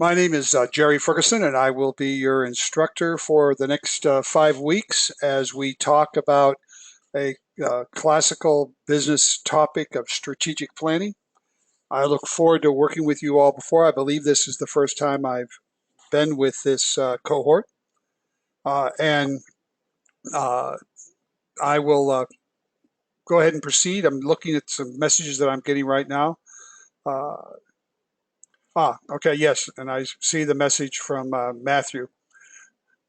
My name is Jerry Ferguson, and I will be your instructor for the next 5 weeks as we talk about a classical business topic of strategic planning. I look forward to working with you all before. I believe this is the first time I've been with this cohort, and uh, I will go ahead and proceed. I'm looking at some messages that I'm getting right now. Uh, okay, yes, and I see the message from Matthew.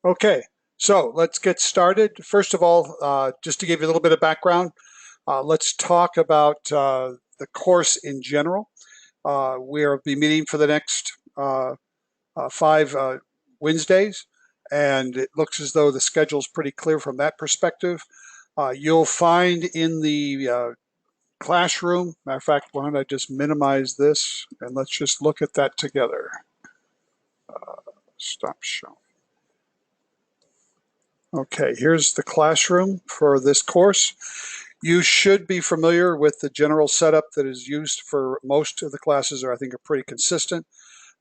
Okay, so let's get started. First of all, just to give you a little bit of background, let's talk about the course in general. We'll be meeting for the next 5 Wednesdays, and it looks as though the schedule is pretty clear from that perspective. You'll find in the classroom, matter of fact, why don't I just minimize this and let's just look at that together. Stop showing. Okay, here's the classroom for this course. You should be familiar with the general setup that is used for most of the classes, or I think are pretty consistent.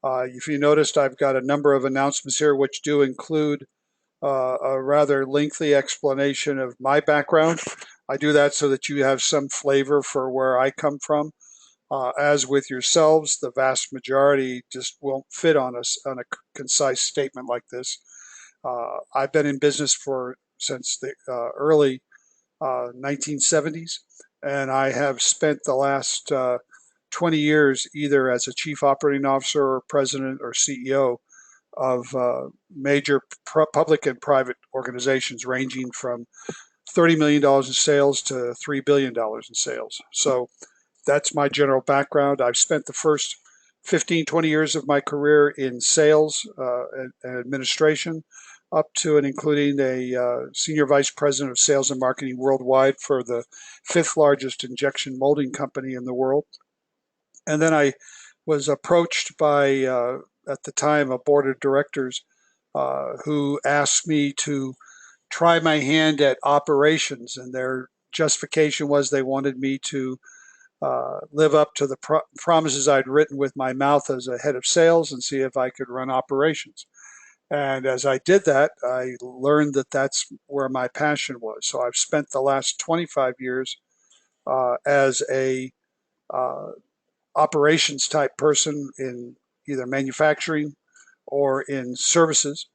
If you noticed, I've got a number of announcements here which do include a rather lengthy explanation of my background. I do that so that you have some flavor for where I come from. As with yourselves, the vast majority just won't fit on a concise statement like this. I've been in business since the early 1970s, and I have spent the last 20 years either as a chief operating officer or president or CEO of major public and private organizations ranging from $30 million in sales to $3 billion in sales. So that's my general background. I've spent the first 15, 20 years of my career in sales and administration, up to and including a senior vice president of sales and marketing worldwide for the 5th largest injection molding company in the world. And then I was approached by, at the time, a board of directors who asked me to try my hand at operations, and their justification was they wanted me to live up to the promises I'd written with my mouth as a head of sales and see if I could run operations. And as I did that, I learned that that's where my passion was. So I've spent the last 25 years as a uh, operations type person in either manufacturing or in services,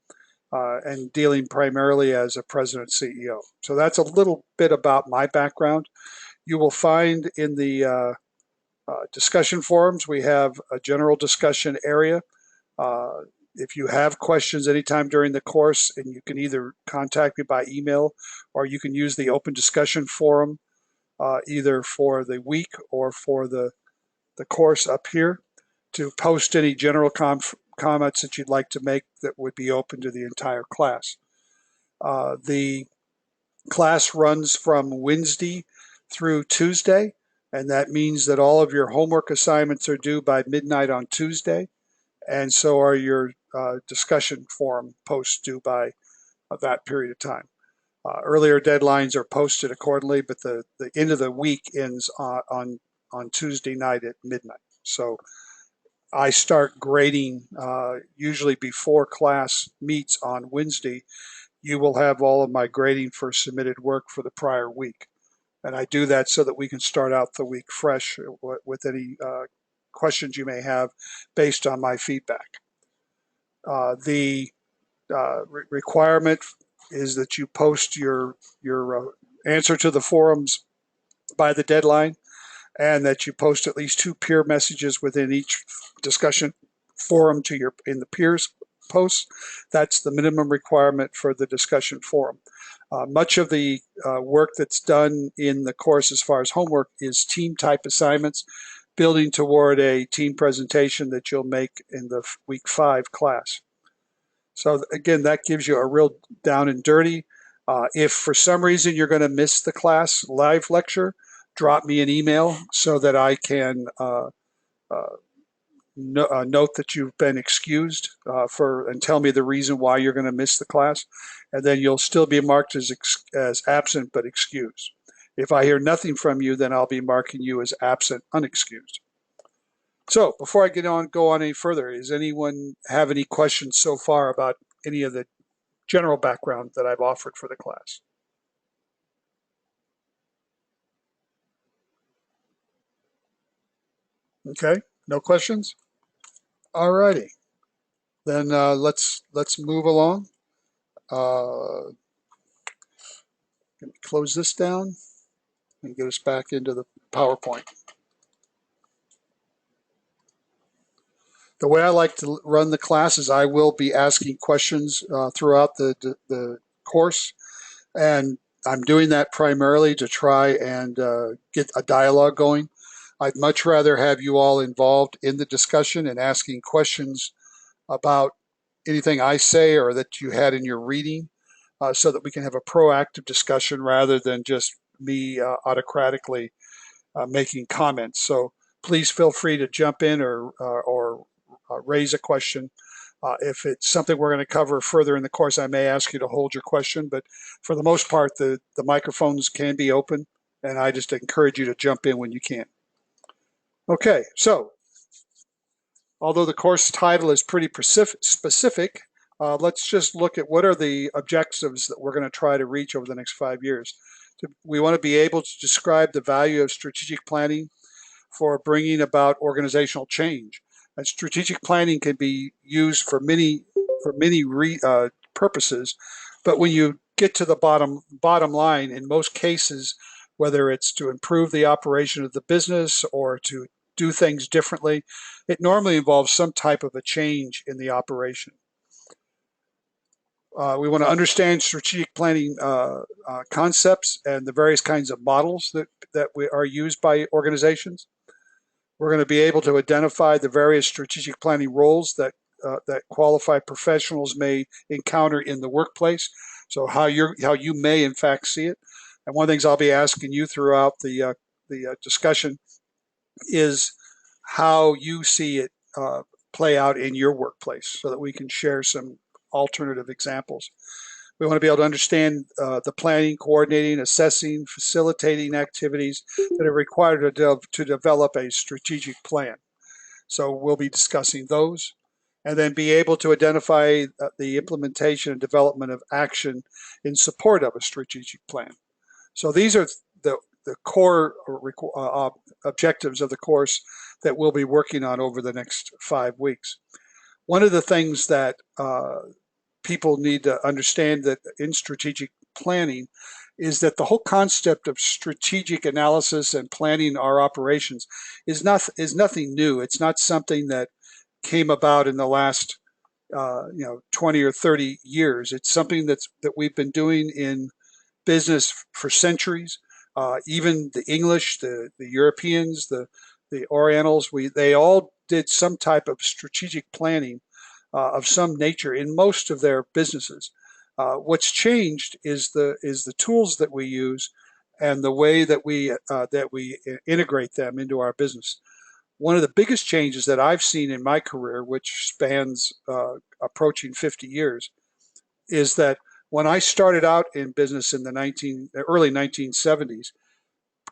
and dealing primarily as a president CEO. So that's a little bit about my background. You will find in the discussion forums, we have a general discussion area. If you have questions anytime during the course, and you can either contact me by email or you can use the open discussion forum either for the week or for the course up here to post any general comments that you'd like to make that would be open to the entire class. The class runs from Wednesday through Tuesday, and that means that all of your homework assignments are due by midnight on Tuesday, and so are your discussion forum posts due by that period of time. Earlier deadlines are posted accordingly, but the end of the week ends on Tuesday night at midnight. So I start grading usually before class meets on Wednesday. You will have all of my grading for submitted work for the prior week. And I do that so that we can start out the week fresh with any questions you may have based on my feedback. The requirement is that you post your answer to the forums by the deadline, and that you post at least 2 peer messages within each discussion forum in the peers posts. That's the minimum requirement for the discussion forum. Much of the work that's done in the course as far as homework is team type assignments, building toward a team presentation that you'll make in the week 5 class. So again, that gives you a real down and dirty. If for some reason you're going to miss the class live lecture, drop me an email so that I can note that you've been excused and tell me the reason why you're going to miss the class, and then you'll still be marked as absent but excused. If I hear nothing from you, then I'll be marking you as absent unexcused. So before I go on any further, does anyone have any questions so far about any of the general background that I've offered for the class? Okay, no questions? All righty, then let's move along. Close this down and get us back into the PowerPoint. The way I like to run the class is I will be asking questions throughout the course, and I'm doing that primarily to try and get a dialogue going. I'd much rather have you all involved in the discussion and asking questions about anything I say or that you had in your reading, so that we can have a proactive discussion rather than just me autocratically making comments. So please feel free to jump in or raise a question. If it's something we're going to cover further in the course, I may ask you to hold your question, but for the most part, the microphones can be open, and I just encourage you to jump in when you can. Okay, so although the course title is pretty specific, let's just look at what are the objectives that we're going to try to reach over the next 5 years. We want to be able to describe the value of strategic planning for bringing about organizational change. And strategic planning can be used for many purposes, but when you get to the bottom line, in most cases, whether it's to improve the operation of the business or to do things differently, it normally involves some type of a change in the operation. We want to understand strategic planning concepts and the various kinds of models that are used by organizations. We're going to be able to identify the various strategic planning roles that qualified professionals may encounter in the workplace. So how you may in fact see it. And one of the things I'll be asking you throughout the discussion is how you see it play out in your workplace, so that we can share some alternative examples. We want to be able to understand the planning, coordinating, assessing, facilitating activities that are required to develop a strategic plan. So we'll be discussing those, and then be able to identify the implementation and development of action in support of a strategic plan. So these are the core objectives of the course that we'll be working on over the next 5 weeks. One of the things that people need to understand that in strategic planning is that the whole concept of strategic analysis and planning our operations is nothing new. It's not something that came about in the last 20 or 30 years. It's something that we've been doing in business for centuries. Even the English, the Europeans, the Orientals, they all did some type of strategic planning of some nature in most of their businesses. What's changed is the tools that we use and the way that we integrate them into our business. One of the biggest changes that I've seen in my career, which spans approaching 50 years, is that when I started out in business in the early 1970s,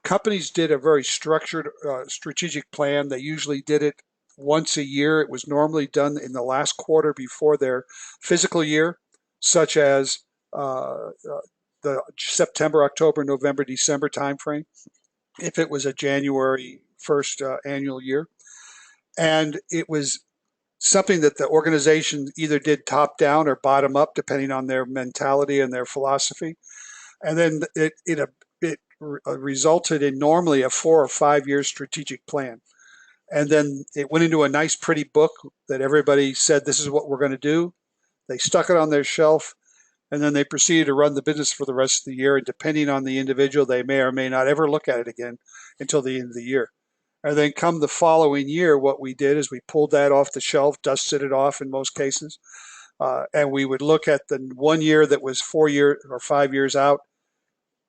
companies did a very structured strategic plan. They usually did it once a year. It was normally done in the last quarter before their fiscal year, such as the September, October, November, December timeframe, if it was a January 1st annual year. And it was something that the organization either did top down or bottom up, depending on their mentality and their philosophy. And then it resulted in normally a 4 or 5 year strategic plan. And then it went into a nice, pretty book that everybody said, this is what we're going to do. They stuck it on their shelf, and then they proceeded to run the business for the rest of the year. And depending on the individual, they may or may not ever look at it again until the end of the year. And then come the following year, what we did is we pulled that off the shelf, dusted it off in most cases, and we would look at the one year that was 4 years or 5 years out.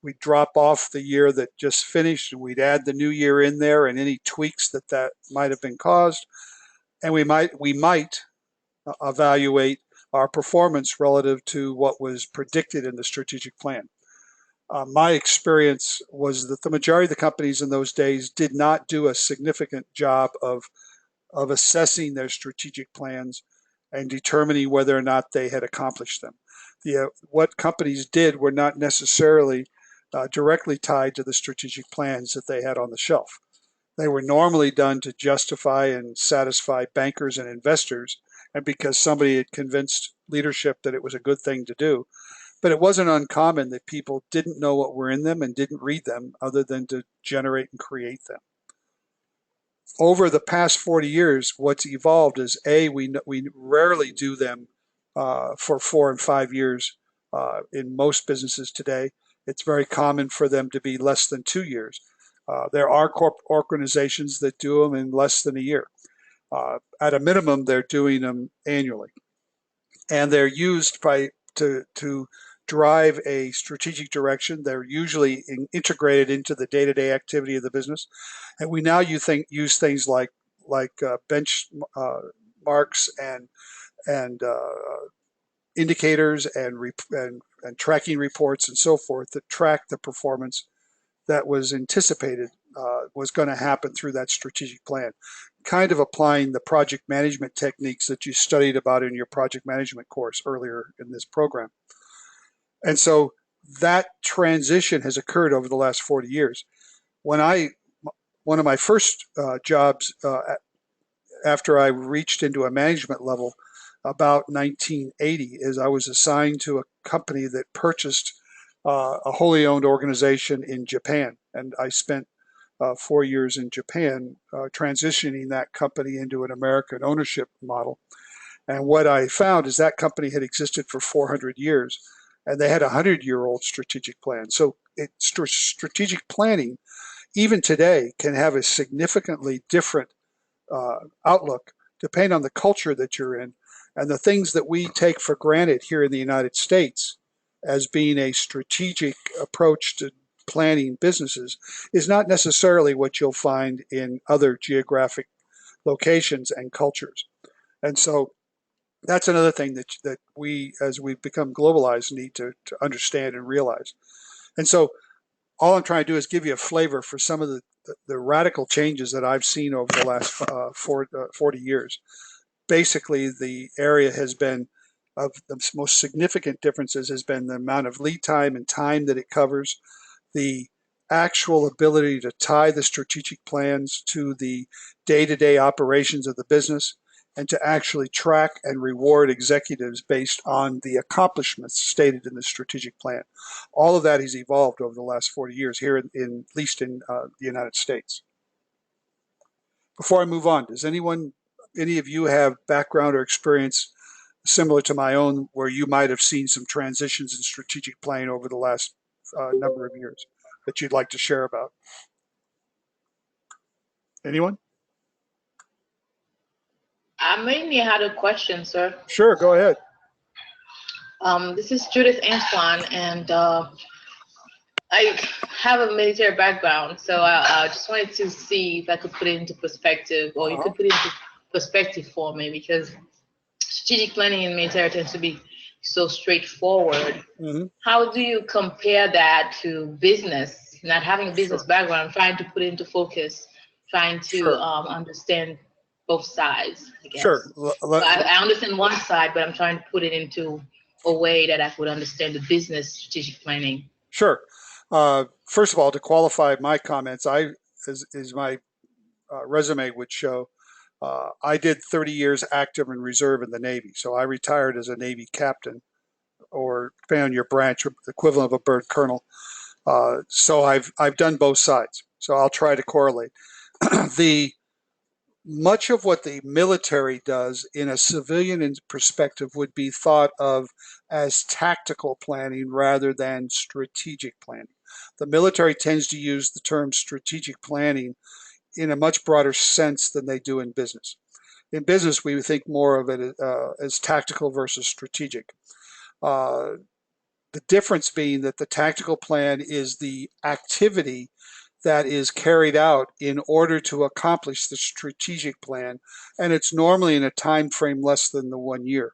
We'd drop off the year that just finished, and we'd add the new year in there and any tweaks that might have been caused. And we might evaluate our performance relative to what was predicted in the strategic plan. My experience was that the majority of the companies in those days did not do a significant job of of assessing their strategic plans and determining whether or not they had accomplished them. What companies did were not necessarily directly tied to the strategic plans that they had on the shelf. They were normally done to justify and satisfy bankers and investors, and because somebody had convinced leadership that it was a good thing to do. But it wasn't uncommon that people didn't know what were in them and didn't read them other than to generate and create them. Over the past 40 years, what's evolved is we rarely do them for 4 and 5 years in most businesses today. It's very common for them to be less than 2 years. There are corporate organizations that do them in less than a year. At a minimum, they're doing them annually, and they're used to drive a strategic direction. They're usually integrated into the day-to-day activity of the business, and we now use things like bench marks and indicators and tracking reports and so forth that track the performance that was anticipated was going to happen through that strategic plan, kind of applying the project management techniques that you studied about in your project management course earlier in this program. And so that transition has occurred over the last 40 years. One of my first jobs after I reached into a management level about 1980 is I was assigned to a company that purchased a wholly owned organization in Japan, and I spent 4 years in Japan transitioning that company into an American ownership model. And what I found is that company had existed for 400 years, and they had a 100-year-old strategic plan. So strategic planning, even today, can have a significantly different outlook depending on the culture that you're in. And the things that we take for granted here in the United States as being a strategic approach to planning businesses is not necessarily what you'll find in other geographic locations and cultures. And so that's another thing that we, as we've become globalized, need to understand and realize. And so all I'm trying to do is give you a flavor for some of the radical changes that I've seen over the last 40 years. Basically, the area has been of the most significant differences has been the amount of lead time and time that it covers, the actual ability to tie the strategic plans to the day-to-day operations of the business, and to actually track and reward executives based on the accomplishments stated in the strategic plan. All of that has evolved over the last 40 years here, at least in the United States. Before I move on, does any of you have background or experience similar to my own where you might have seen some transitions in strategic planning over the last number of years that you'd like to share about? Anyone? I mainly had a question, sir. Sure, go ahead. This is Judith Antoine, and I have a military background, so I just wanted to see if I could put it into perspective, or you could put it into perspective for me, because strategic planning in military tends to be so straightforward. Mm-hmm. How do you compare that to business? Not having a business background, trying to put it into focus, trying to understand both sides, I guess. Sure. So I understand one side, but I'm trying to put it into a way that I could understand the business strategic planning. Sure. First of all, to qualify my comments, as my resume would show, I did 30 years active and reserve in the Navy. So I retired as a Navy captain, or depending on your branch, the equivalent of a bird colonel. So I've done both sides. So I'll try to correlate. Much of what the military does in a civilian perspective would be thought of as tactical planning rather than strategic planning. The military tends to use the term strategic planning in a much broader sense than they do in business. In business, we would think more of it as tactical versus strategic. The difference being that the tactical plan is the activity that is carried out in order to accomplish the strategic plan, and it's normally in a time frame less than the 1 year.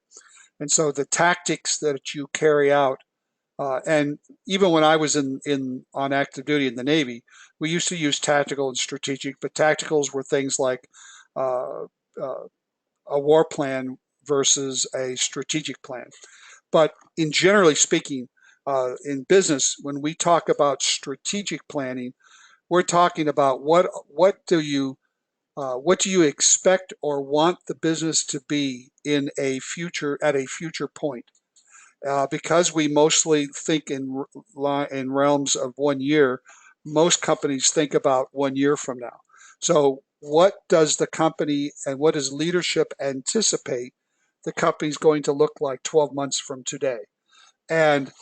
And so the tactics that you carry out, and even when I was on active duty in the Navy, we used to use tactical and strategic, but tacticals were things like a war plan versus a strategic plan. But in generally speaking, in business, when we talk about strategic planning, we're talking about what do you expect or want the business to be in a future at a future point. Because we mostly think in realms of 1 year, most companies think about 1 year from now. So what does the company and what does leadership anticipate the company's going to look like 12 months from today? And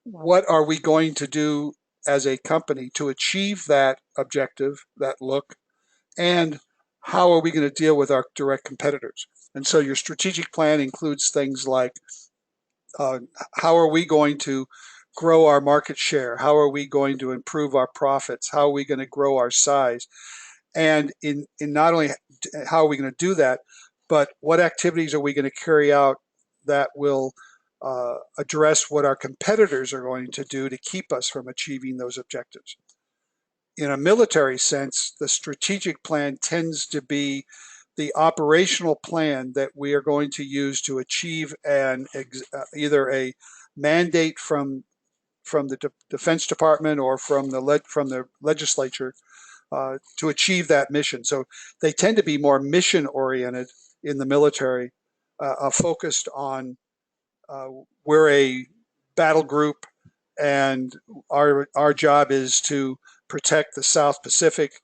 what are we going to do as a company to achieve that objective, that look, and how are we going to deal with our direct competitors? And so your strategic plan includes things like how are we going to grow our market share? How are we going to improve our profits? How are we going to grow our size? And in not only how are we going to do that, but what activities are we going to carry out that will address what our competitors are going to do to keep us from achieving those objectives. In a military sense, the strategic plan tends to be the operational plan that we are going to use to achieve either a mandate from the Defense Department or from the legislature to achieve that mission. So they tend to be more mission oriented in the military, focused on we're a battle group and our job is to protect the South Pacific,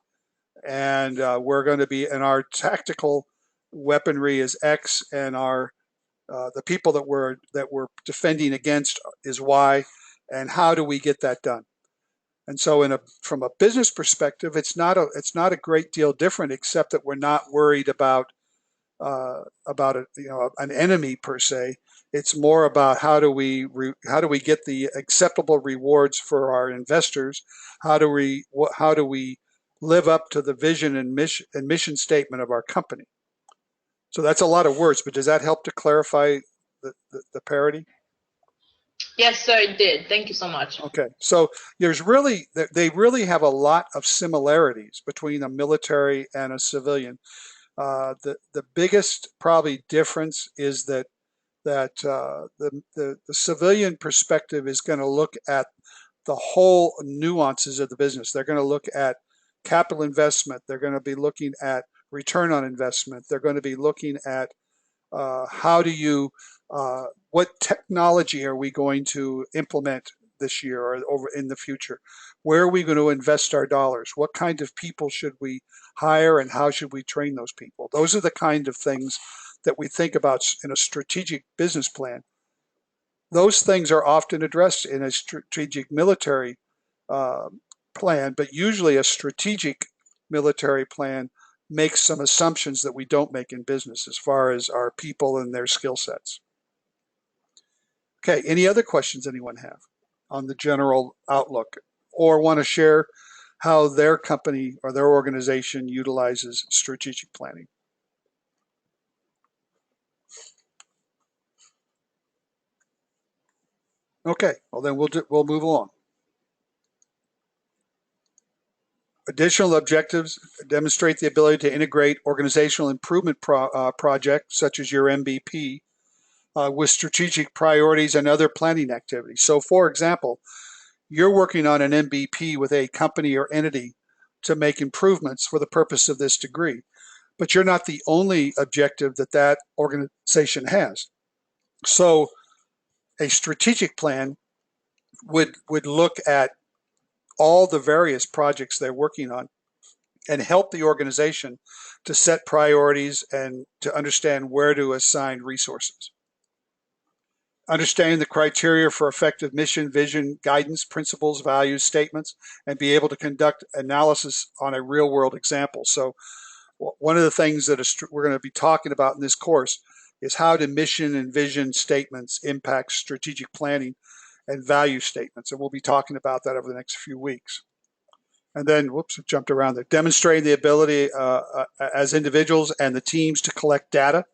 and we're going to be, and our tactical weaponry is X, and our the people that we're defending against is Y, and how do we get that done? And so, from a business perspective, it's not a great deal different, except that we're not worried about an enemy per se. It's more about how do we get the acceptable rewards for our investors? How do we live up to the vision and mission statement of our company? So that's a lot of words, but does that help to clarify the parity? Yes, sir, it did. Thank you so much. Okay, so they really have a lot of similarities between a military and a civilian. The biggest probably difference is that the civilian perspective is going to look at the whole nuances of the business. They're going to look at capital investment. They're going to be looking at return on investment. They're going to be looking at what technology are we going to implement this year or over in the future? Where are we going to invest our dollars? What kind of people should we hire and how should we train those people? Those are the kind of things that we think about in a strategic business plan. Those things are often addressed in a strategic military plan, but usually a strategic military plan makes some assumptions that we don't make in business as far as our people and their skill sets. Okay, any other questions anyone have on the general outlook or want to share how their company or their organization utilizes strategic planning? Okay, well then we'll move along. Additional objectives demonstrate the ability to integrate organizational improvement projects such as your MVP with strategic priorities and other planning activities. So for example, you're working on an MVP with a company or entity to make improvements for the purpose of this degree, but you're not the only objective that organization has. So a strategic plan would look at all the various projects they're working on and help the organization to set priorities and to understand where to assign resources. Understanding the criteria for effective mission, vision, guidance, principles, values, statements, and be able to conduct analysis on a real world example. So one of the things that we're going to be talking about in this course is how do mission and vision statements impact strategic planning and value statements. And we'll be talking about that over the next few weeks. And then, whoops, I jumped around there. Demonstrating the ability as individuals and the teams to collect data.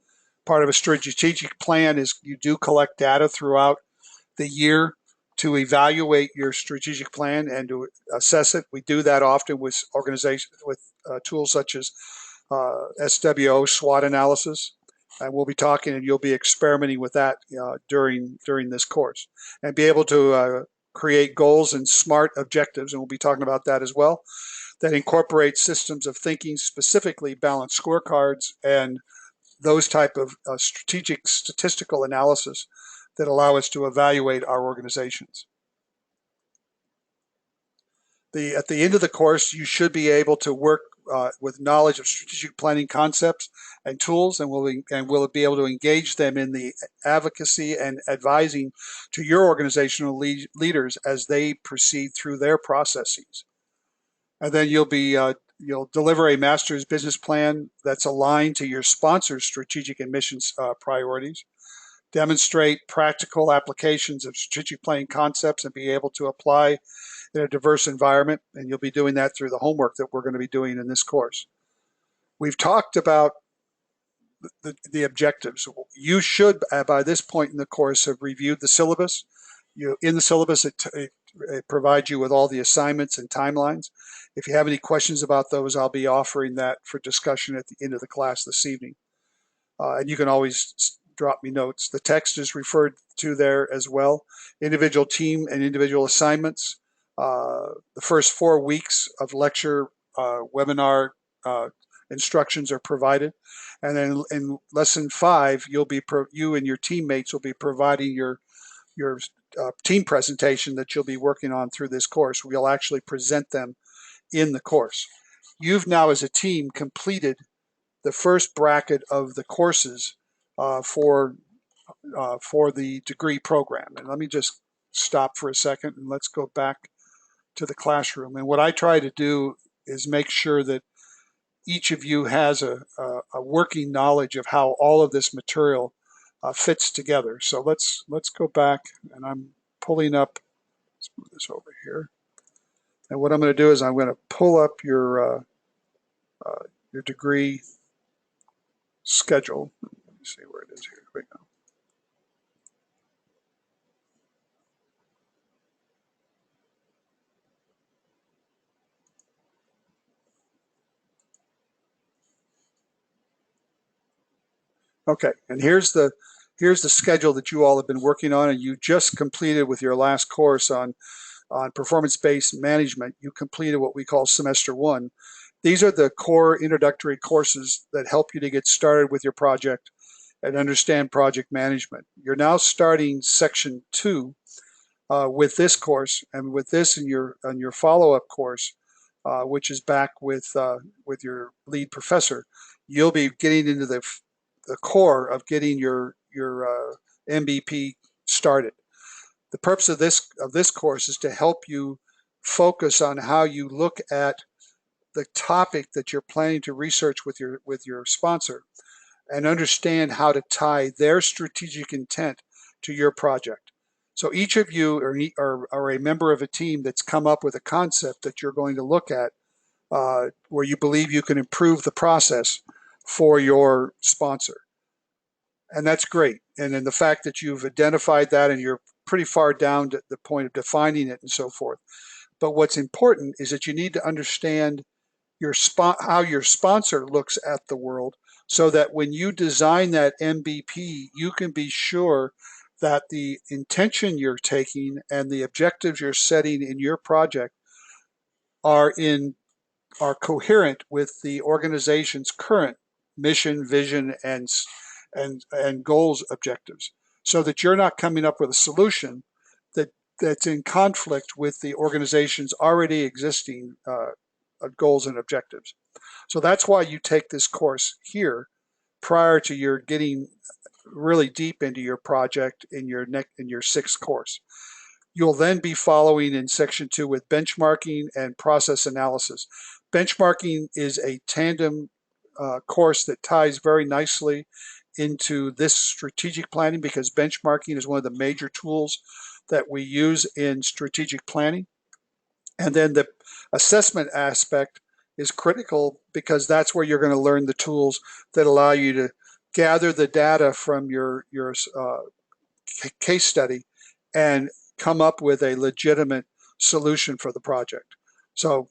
Part of a strategic plan is you do collect data throughout the year to evaluate your strategic plan and to assess it. We do that often with organizations, with tools such as SWO SWOT analysis. And we'll be talking, and you'll be experimenting with that during this course, and be able to create goals and SMART objectives, and we'll be talking about that as well, that incorporate systems of thinking, specifically balanced scorecards and those type of strategic statistical analysis that allow us to evaluate our organizations. At the end of the course, you should be able to work with knowledge of strategic planning concepts and tools, and we'll be able to engage them in the advocacy and advising to your organizational leaders as they proceed through their processes. And then you'll deliver a master's business plan that's aligned to your sponsor's strategic and mission priorities, demonstrate practical applications of strategic planning concepts, and be able to apply in a diverse environment, and you'll be doing that through the homework that we're going to be doing in this course. We've talked about the objectives. You should, by this point in the course, have reviewed the syllabus. In the syllabus, it provides you with all the assignments and timelines. If you have any questions about those, I'll be offering that for discussion at the end of the class this evening. And you can always drop me notes. The text is referred to there as well. Individual team and individual assignments. The first 4 weeks of lecture, webinar instructions are provided, and then in lesson 5, you and your teammates will be providing your team presentation that you'll be working on through this course. We'll actually present them in the course. You've now, as a team, completed the first bracket of the courses for the degree program. And let me just stop for a second and let's go back to the classroom. And what I try to do is make sure that each of you has a working knowledge of how all of this material fits together. So let's go back, and I'm pulling up. Let's move this over here. And what I'm going to do is I'm going to pull up your degree schedule. Let me see where it is here. Here we go. Okay, and here's the schedule that you all have been working on, and you just completed with your last course on performance-based management. You completed what we call semester 1. These are the core introductory courses that help you to get started with your project and understand project management. You're now starting section 2 with this course, and with this in your follow-up course, which is back with your lead professor. You'll be getting into the core of getting your MVP started. The purpose of this course is to help you focus on how you look at the topic that you're planning to research with your sponsor, and understand how to tie their strategic intent to your project. So each of you are a member of a team that's come up with a concept that you're going to look at where you believe you can improve the process for your sponsor. And that's great. And then the fact that you've identified that and you're pretty far down to the point of defining it and so forth. But what's important is that you need to understand how your sponsor looks at the world, so that when you design that MVP, you can be sure that the intention you're taking and the objectives you're setting in your project are coherent with the organization's current mission, vision, and goals objectives, so that you're not coming up with a solution that's in conflict with the organization's already existing goals and objectives. So that's why you take this course here prior to your getting really deep into your project in your 6th course. You'll then be following in section 2 with benchmarking and process analysis. Benchmarking is a tandem course that ties very nicely into this strategic planning, because benchmarking is one of the major tools that we use in strategic planning. And then the assessment aspect is critical, because that's where you're going to learn the tools that allow you to gather the data from your case study and come up with a legitimate solution for the project. So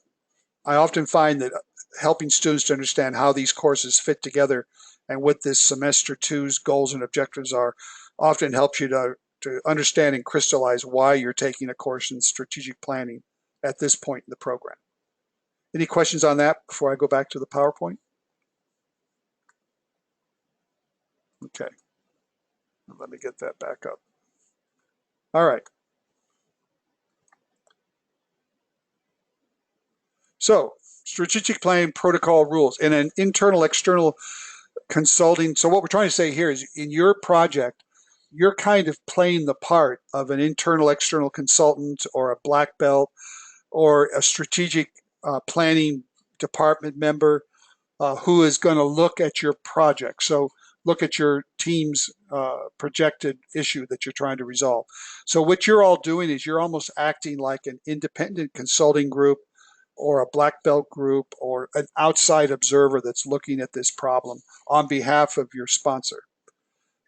I often find that helping students to understand how these courses fit together and what this semester two's goals and objectives are often helps you to understand and crystallize why you're taking a course in strategic planning at this point in the program. Any questions on that before I go back to the PowerPoint? Okay, let me get that back up. All right. So strategic planning protocol rules in an internal external consulting. So what we're trying to say here is in your project, you're kind of playing the part of an internal external consultant or a black belt or a strategic planning department member who is going to look at your project. So look at your team's projected issue that you're trying to resolve. So what you're all doing is you're almost acting like an independent consulting group or a black belt group or an outside observer that's looking at this problem on behalf of your sponsor.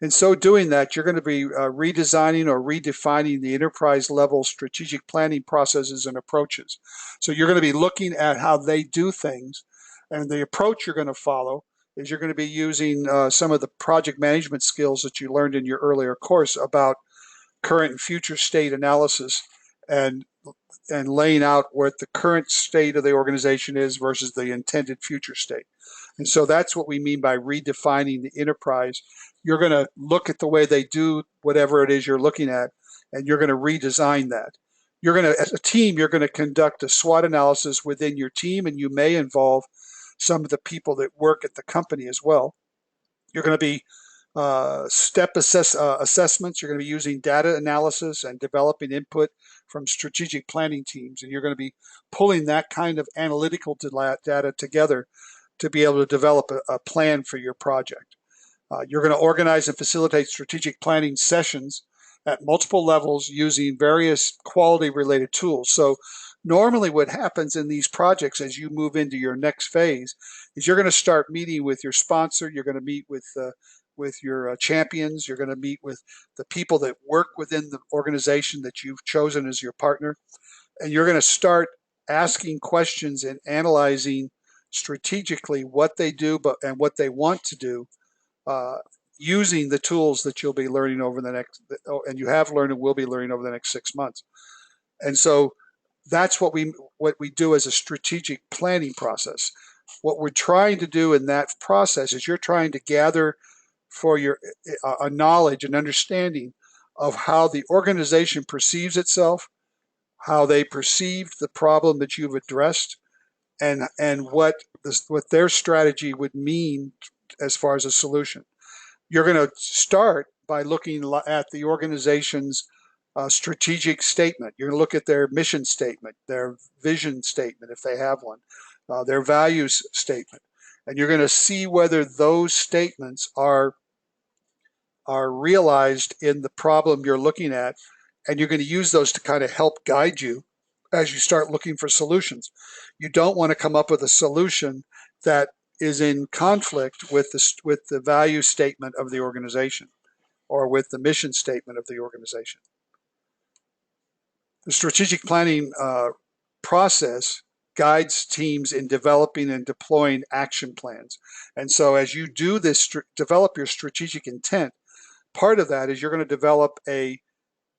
In so doing that, you're going to be redesigning or redefining the enterprise level strategic planning processes and approaches. So you're going to be looking at how they do things, and the approach you're going to follow is you're going to be using some of the project management skills that you learned in your earlier course about current and future state analysis and laying out what the current state of the organization is versus the intended future state. And so that's what we mean by redefining the enterprise. You're going to look at the way they do whatever it is you're looking at, and you're going to redesign that. You're going to, as a team, you're going to conduct a SWOT analysis within your team, and you may involve some of the people that work at the company as well. You're going to be step assessments. You're going to be using data analysis and developing input from strategic planning teams. And you're going to be pulling that kind of analytical data together to be able to develop a plan for your project. You're going to organize and facilitate strategic planning sessions at multiple levels using various quality-related tools. So normally what happens in these projects as you move into your next phase is you're going to start meeting with your sponsor. You're going to meet with your champions. You're going to meet with the people that work within the organization that you've chosen as your partner. And you're going to start asking questions and analyzing strategically what they do and what they want to do using the tools that you'll be learning over the next, and you have learned and will be learning over the next 6 months. And so that's what we do as a strategic planning process. What we're trying to do in that process is you're trying to gather for your a knowledge and understanding of how the organization perceives itself, how they perceived the problem that you've addressed, and what their strategy would mean as far as a solution. You're going to start by looking at the organization's strategic statement. You're going to look at their mission statement, their vision statement if they have one, their values statement, and you're going to see whether those statements are realized in the problem you're looking at, and you're going to use those to kind of help guide you as you start looking for solutions. You don't want to come up with a solution that is in conflict with the value statement of the organization or with the mission statement of the organization. The strategic planning process guides teams in developing and deploying action plans. And so as you do this, develop your strategic intent, part of that is you're going to develop a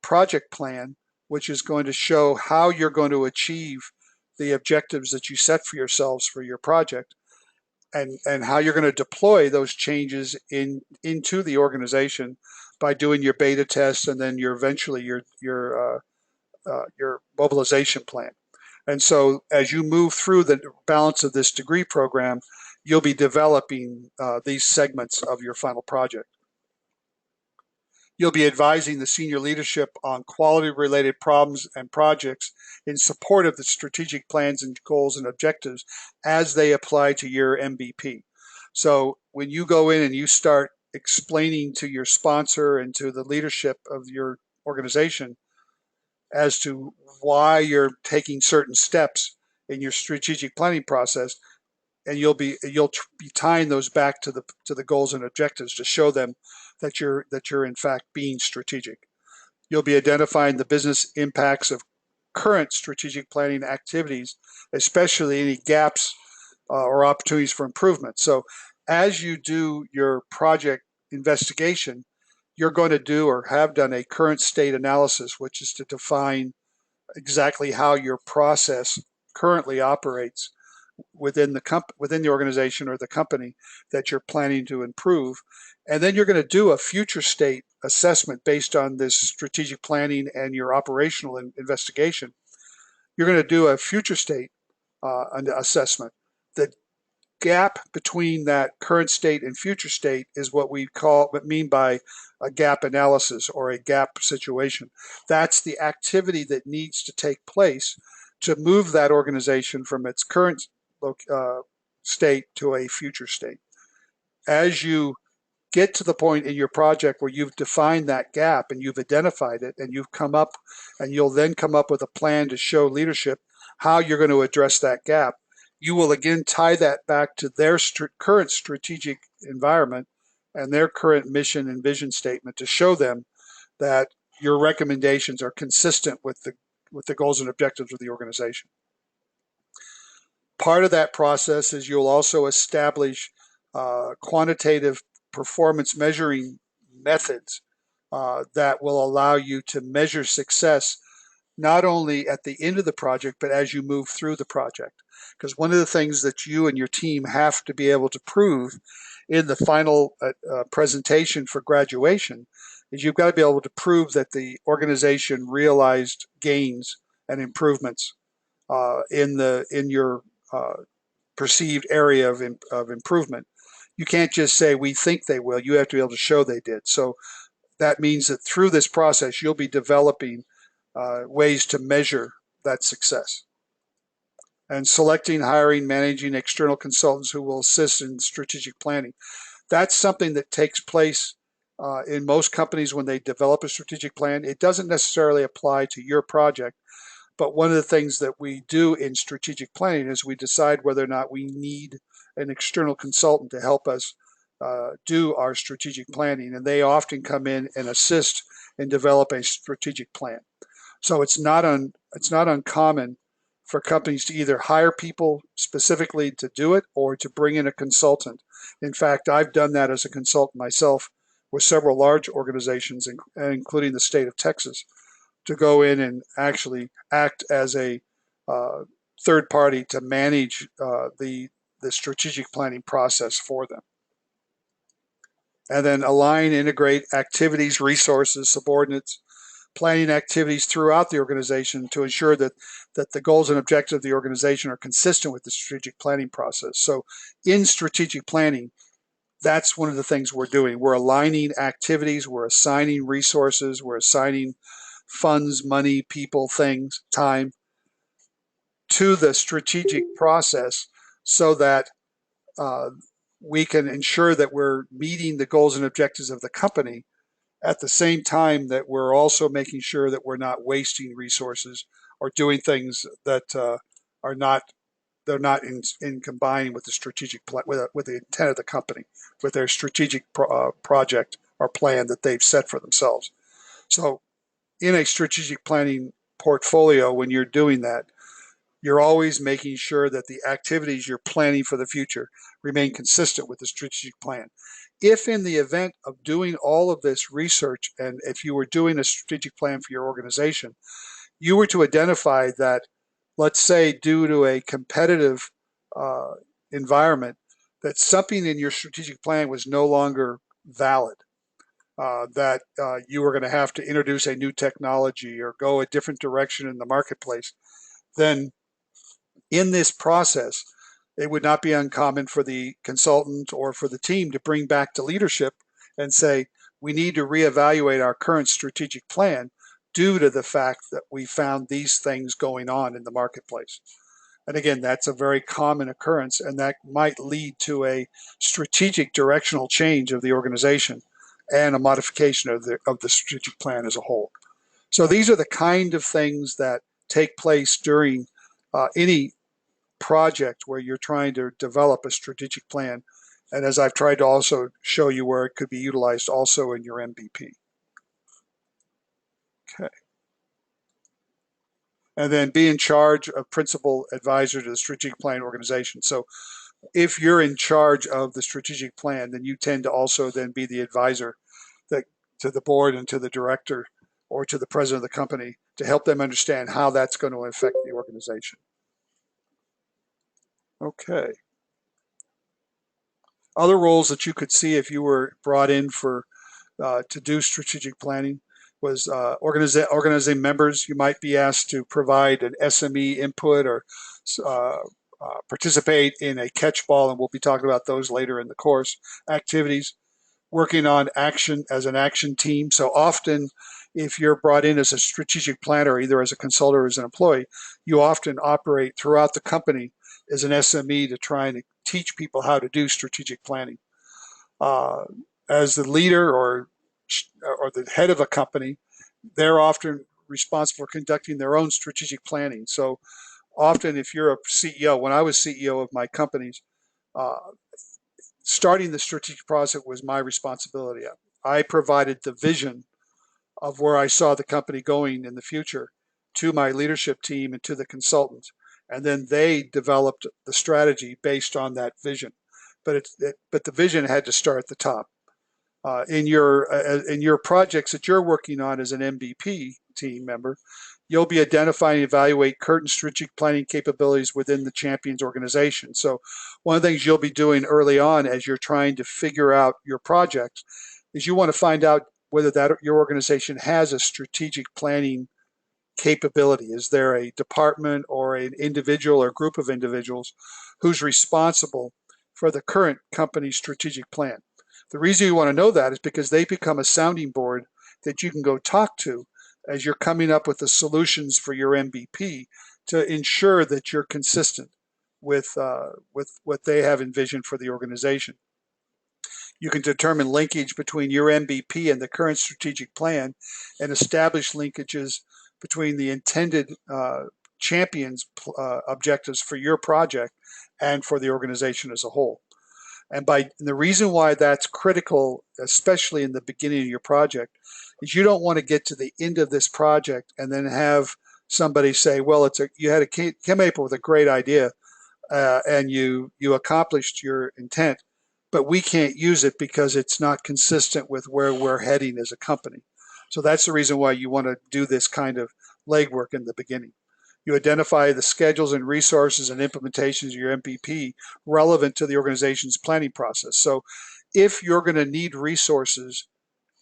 project plan, which is going to show how you're going to achieve the objectives that you set for yourselves for your project, and how you're going to deploy those changes into the organization by doing your beta tests and then eventually your mobilization plan. And so as you move through the balance of this degree program, you'll be developing these segments of your final project. You'll be advising the senior leadership on quality-related problems and projects in support of the strategic plans and goals and objectives as they apply to your MVP. So when you go in and you start explaining to your sponsor and to the leadership of your organization as to why you're taking certain steps in your strategic planning process, and you'll be tying those back to the goals and objectives to show them that you're in fact being strategic. You'll be identifying the business impacts of current strategic planning activities, especially any gaps or opportunities for improvement. So as you do your project investigation, you're going to do or have done a current state analysis, which is to define exactly how your process currently operates within the organization or the company that you're planning to improve. And then you're going to do a future state assessment based on this strategic planning and your operational investigation. You're going to do a future state assessment. The gap between that current state and future state is what we mean by a gap analysis or a gap situation. That's the activity that needs to take place to move that organization from its current state to a future state. As you get to the point in your project where you've defined that gap and you've identified it and you'll then come up with a plan to show leadership how you're going to address that gap. You will again tie that back to their current strategic environment and their current mission and vision statement to show them that your recommendations are consistent with the goals and objectives of the organization. Part of that process is you'll also establish quantitative performance measuring methods that will allow you to measure success not only at the end of the project, but as you move through the project. Because one of the things that you and your team have to be able to prove in the final presentation for graduation is you've got to be able to prove that the organization realized gains and improvements in your perceived area of improvement. You can't just say we think they will. You have to be able to show they did. So that means that through this process, you'll be developing ways to measure that success. And selecting, hiring, managing external consultants who will assist in strategic planning. That's something that takes place in most companies when they develop a strategic plan. It doesn't necessarily apply to your project, but one of the things that we do in strategic planning is we decide whether or not we need an external consultant to help us do our strategic planning, and they often come in and assist and develop a strategic plan. So it's not uncommon for companies to either hire people specifically to do it or to bring in a consultant. In fact, I've done that as a consultant myself with several large organizations, including the state of Texas, to go in and actually act as a third party to manage the strategic planning process for them. And then align, integrate activities, resources, subordinates, planning activities throughout the organization to ensure that the goals and objectives of the organization are consistent with the strategic planning process. So in strategic planning, that's one of the things we're doing. We're aligning activities, we're assigning resources, we're assigning funds, money, people, things, time to the strategic process so that we can ensure that we're meeting the goals and objectives of the company at the same time that we're also making sure that we're not wasting resources or doing things that are not in combining with the strategic plan, with the intent of the company, with their strategic project or plan that they've set for themselves. So in a strategic planning portfolio, when you're doing that, you're always making sure that the activities you're planning for the future remain consistent with the strategic plan. If in the event of doing all of this research, and if you were doing a strategic plan for your organization, you were to identify that, let's say, due to a competitive environment, that something in your strategic plan was no longer valid, that you were going to have to introduce a new technology or go a different direction in the marketplace, then in this process, it would not be uncommon for the consultant or for the team to bring back to leadership and say, we need to reevaluate our current strategic plan due to the fact that we found these things going on in the marketplace. And again, that's a very common occurrence, and that might lead to a strategic directional change of the organization and a modification of the strategic plan as a whole. So these are the kind of things that take place during any project where you're trying to develop a strategic plan. And as I've tried to also show you where it could be utilized also in your MVP. Okay. and then be in charge of principal advisor to the strategic plan organization. So if you're in charge of the strategic plan, then you tend to also then be the advisor that, to the board and to the director or to the president of the company to help them understand how that's going to affect the organization. Okay. Other roles that you could see if you were brought in for to do strategic planning was organizing members. You might be asked to provide an SME input or participate in a catchball, and we'll be talking about those later in the course, activities, working on action as an action team. So often, if you're brought in as a strategic planner, either as a consultant or as an employee, you often operate throughout the company as an SME to try and teach people how to do strategic planning. As the leader or the head of a company, they're often responsible for conducting their own strategic planning. So often, if you're a CEO, when I was CEO of my companies, uh, starting the strategic process was my responsibility. I provided the vision of where I saw the company going in the future to my leadership team and to the consultants, and then they developed the strategy based on that vision. But the vision had to start at the top. In your projects that you're working on as an MVP team member, you'll be identifying and evaluate current strategic planning capabilities within the champions organization. So one of the things you'll be doing early on as you're trying to figure out your projects is you want to find out whether that your organization has a strategic planning capability. Is there a department or an individual or group of individuals who's responsible for the current company strategic plan? The reason you want to know that is because they become a sounding board that you can go talk to as you're coming up with the solutions for your MVP to ensure that you're consistent with what they have envisioned for the organization. You can determine linkage between your MVP and the current strategic plan and establish linkages between the intended champions objectives for your project and for the organization as a whole. And the reason why that's critical, especially in the beginning of your project, is you don't want to get to the end of this project and then have somebody say, well, you came up with a great idea and you accomplished your intent, but we can't use it because it's not consistent with where we're heading as a company. So that's the reason why you want to do this kind of legwork in the beginning. You identify the schedules and resources and implementations of your MVP relevant to the organization's planning process. So if you're going to need resources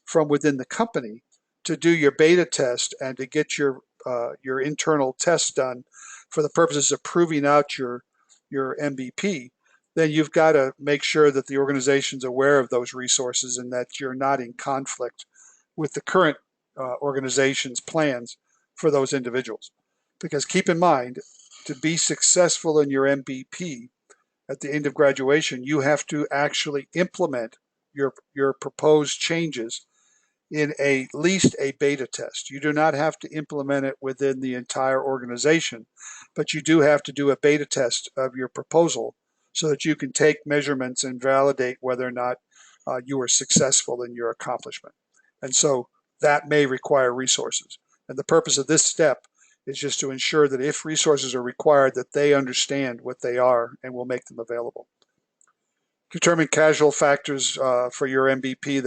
from within the company to do your beta test and to get your internal tests done for the purposes of proving out your MVP, then you've got to make sure that the organization's aware of those resources and that you're not in conflict with the current organization's plans for those individuals. Because keep in mind, to be successful in your MVP at the end of graduation, you have to actually implement your proposed changes in at least a beta test. You do not have to implement it within the entire organization, but you do have to do a beta test of your proposal so that you can take measurements and validate whether or not you were successful in your accomplishment. And so that may require resources. And the purpose of this step is just to ensure that if resources are required, that they understand what they are and will make them available. Determine casual factors for your MVP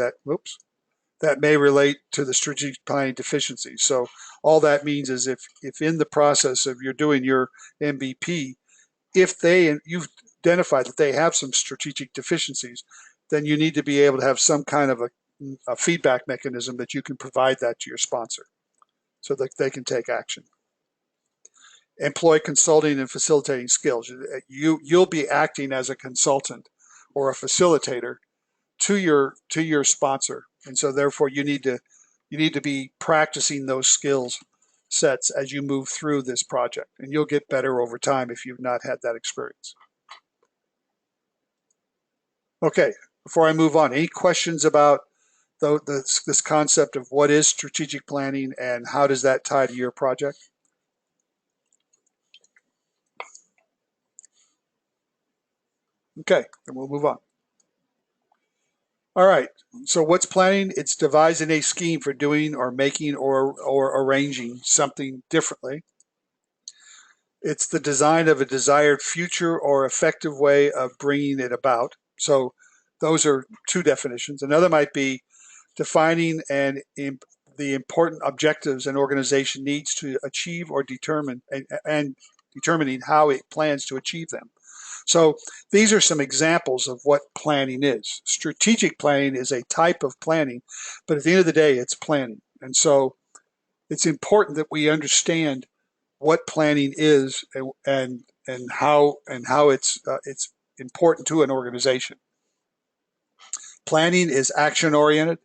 that may relate to the strategic planning deficiencies. So all that means is if in the process of you're doing your MVP, you've identified that they have some strategic deficiencies, then you need to be able to have some kind of a feedback mechanism that you can provide that to your sponsor so that they can take action. Employ consulting and facilitating skills. You'll be acting as a consultant or a facilitator to your sponsor, and so therefore you need to be practicing those skills sets as you move through this project, and you'll get better over time if you've not had that experience. Okay, before I move on, any questions about this concept of what is strategic planning and how does that tie to your project? Okay, then we'll move on. All right, so what's planning? It's devising a scheme for doing or making or arranging something differently. It's the design of a desired future or effective way of bringing it about. So those are two definitions. Another might be defining the important objectives an organization needs to achieve or determine, and determining how it plans to achieve them. So these are some examples of what planning is. Strategic planning is a type of planning, but at the end of the day, it's planning. And so it's important that we understand what planning is and how it's important to an organization. Planning is action oriented.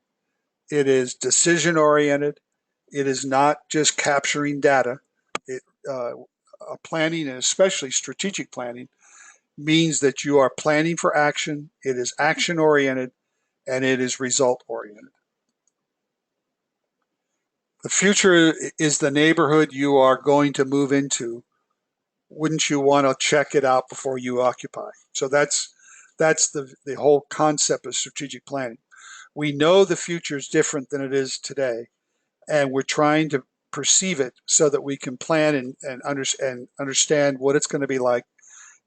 It is decision oriented. It is not just capturing data. It, planning, and especially strategic planning, means that you are planning for action. It is action oriented, and it is result oriented. The future is the neighborhood you are going to move into. Wouldn't you want to check it out before you occupy? So that's the whole concept of strategic planning. We know the future is different than it is today, and we're trying to perceive it so that we can plan and understand what it's going to be like,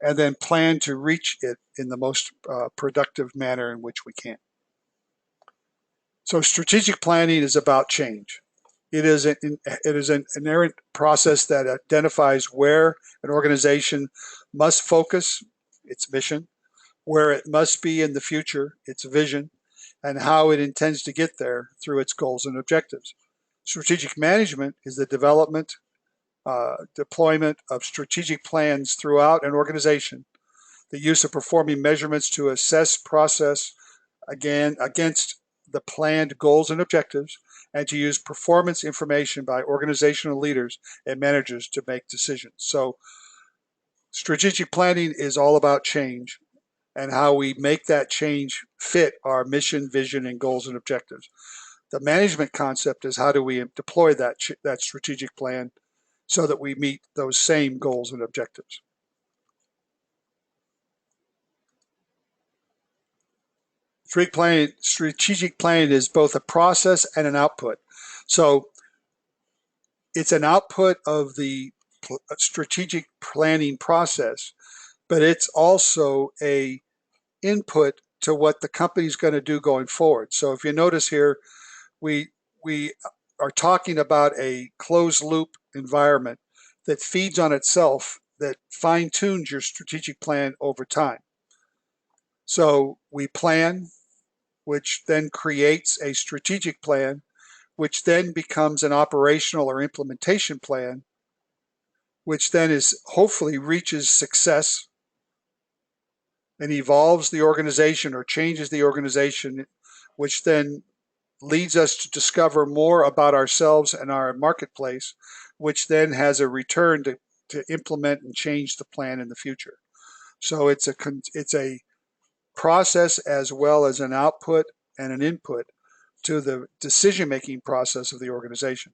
and then plan to reach it in the most productive manner in which we can. So strategic planning is about change. It is an inherent process that identifies where an organization must focus, its mission, where it must be in the future, its vision, and how it intends to get there through its goals and objectives. Strategic management is the development, deployment of strategic plans throughout an organization, the use of performing measurements to assess process again against the planned goals and objectives, and to use performance information by organizational leaders and managers to make decisions. So strategic planning is all about change and how we make that change fit our mission, vision, and goals and objectives. The management concept is how do we deploy that strategic plan so that we meet those same goals and objectives. Strategic planning is both a process and an output. So it's an output of the strategic planning process, but it's also a input to what the company's going to do going forward. So if you notice here, we are talking about a closed loop environment that feeds on itself, that fine tunes your strategic plan over time. So we plan, which then creates a strategic plan, which then becomes an operational or implementation plan, which then is hopefully reaches success and evolves the organization or changes the organization, which then leads us to discover more about ourselves and our marketplace, which then has a return to implement and change the plan in the future. So it's a process as well as an output and an input to the decision-making process of the organization.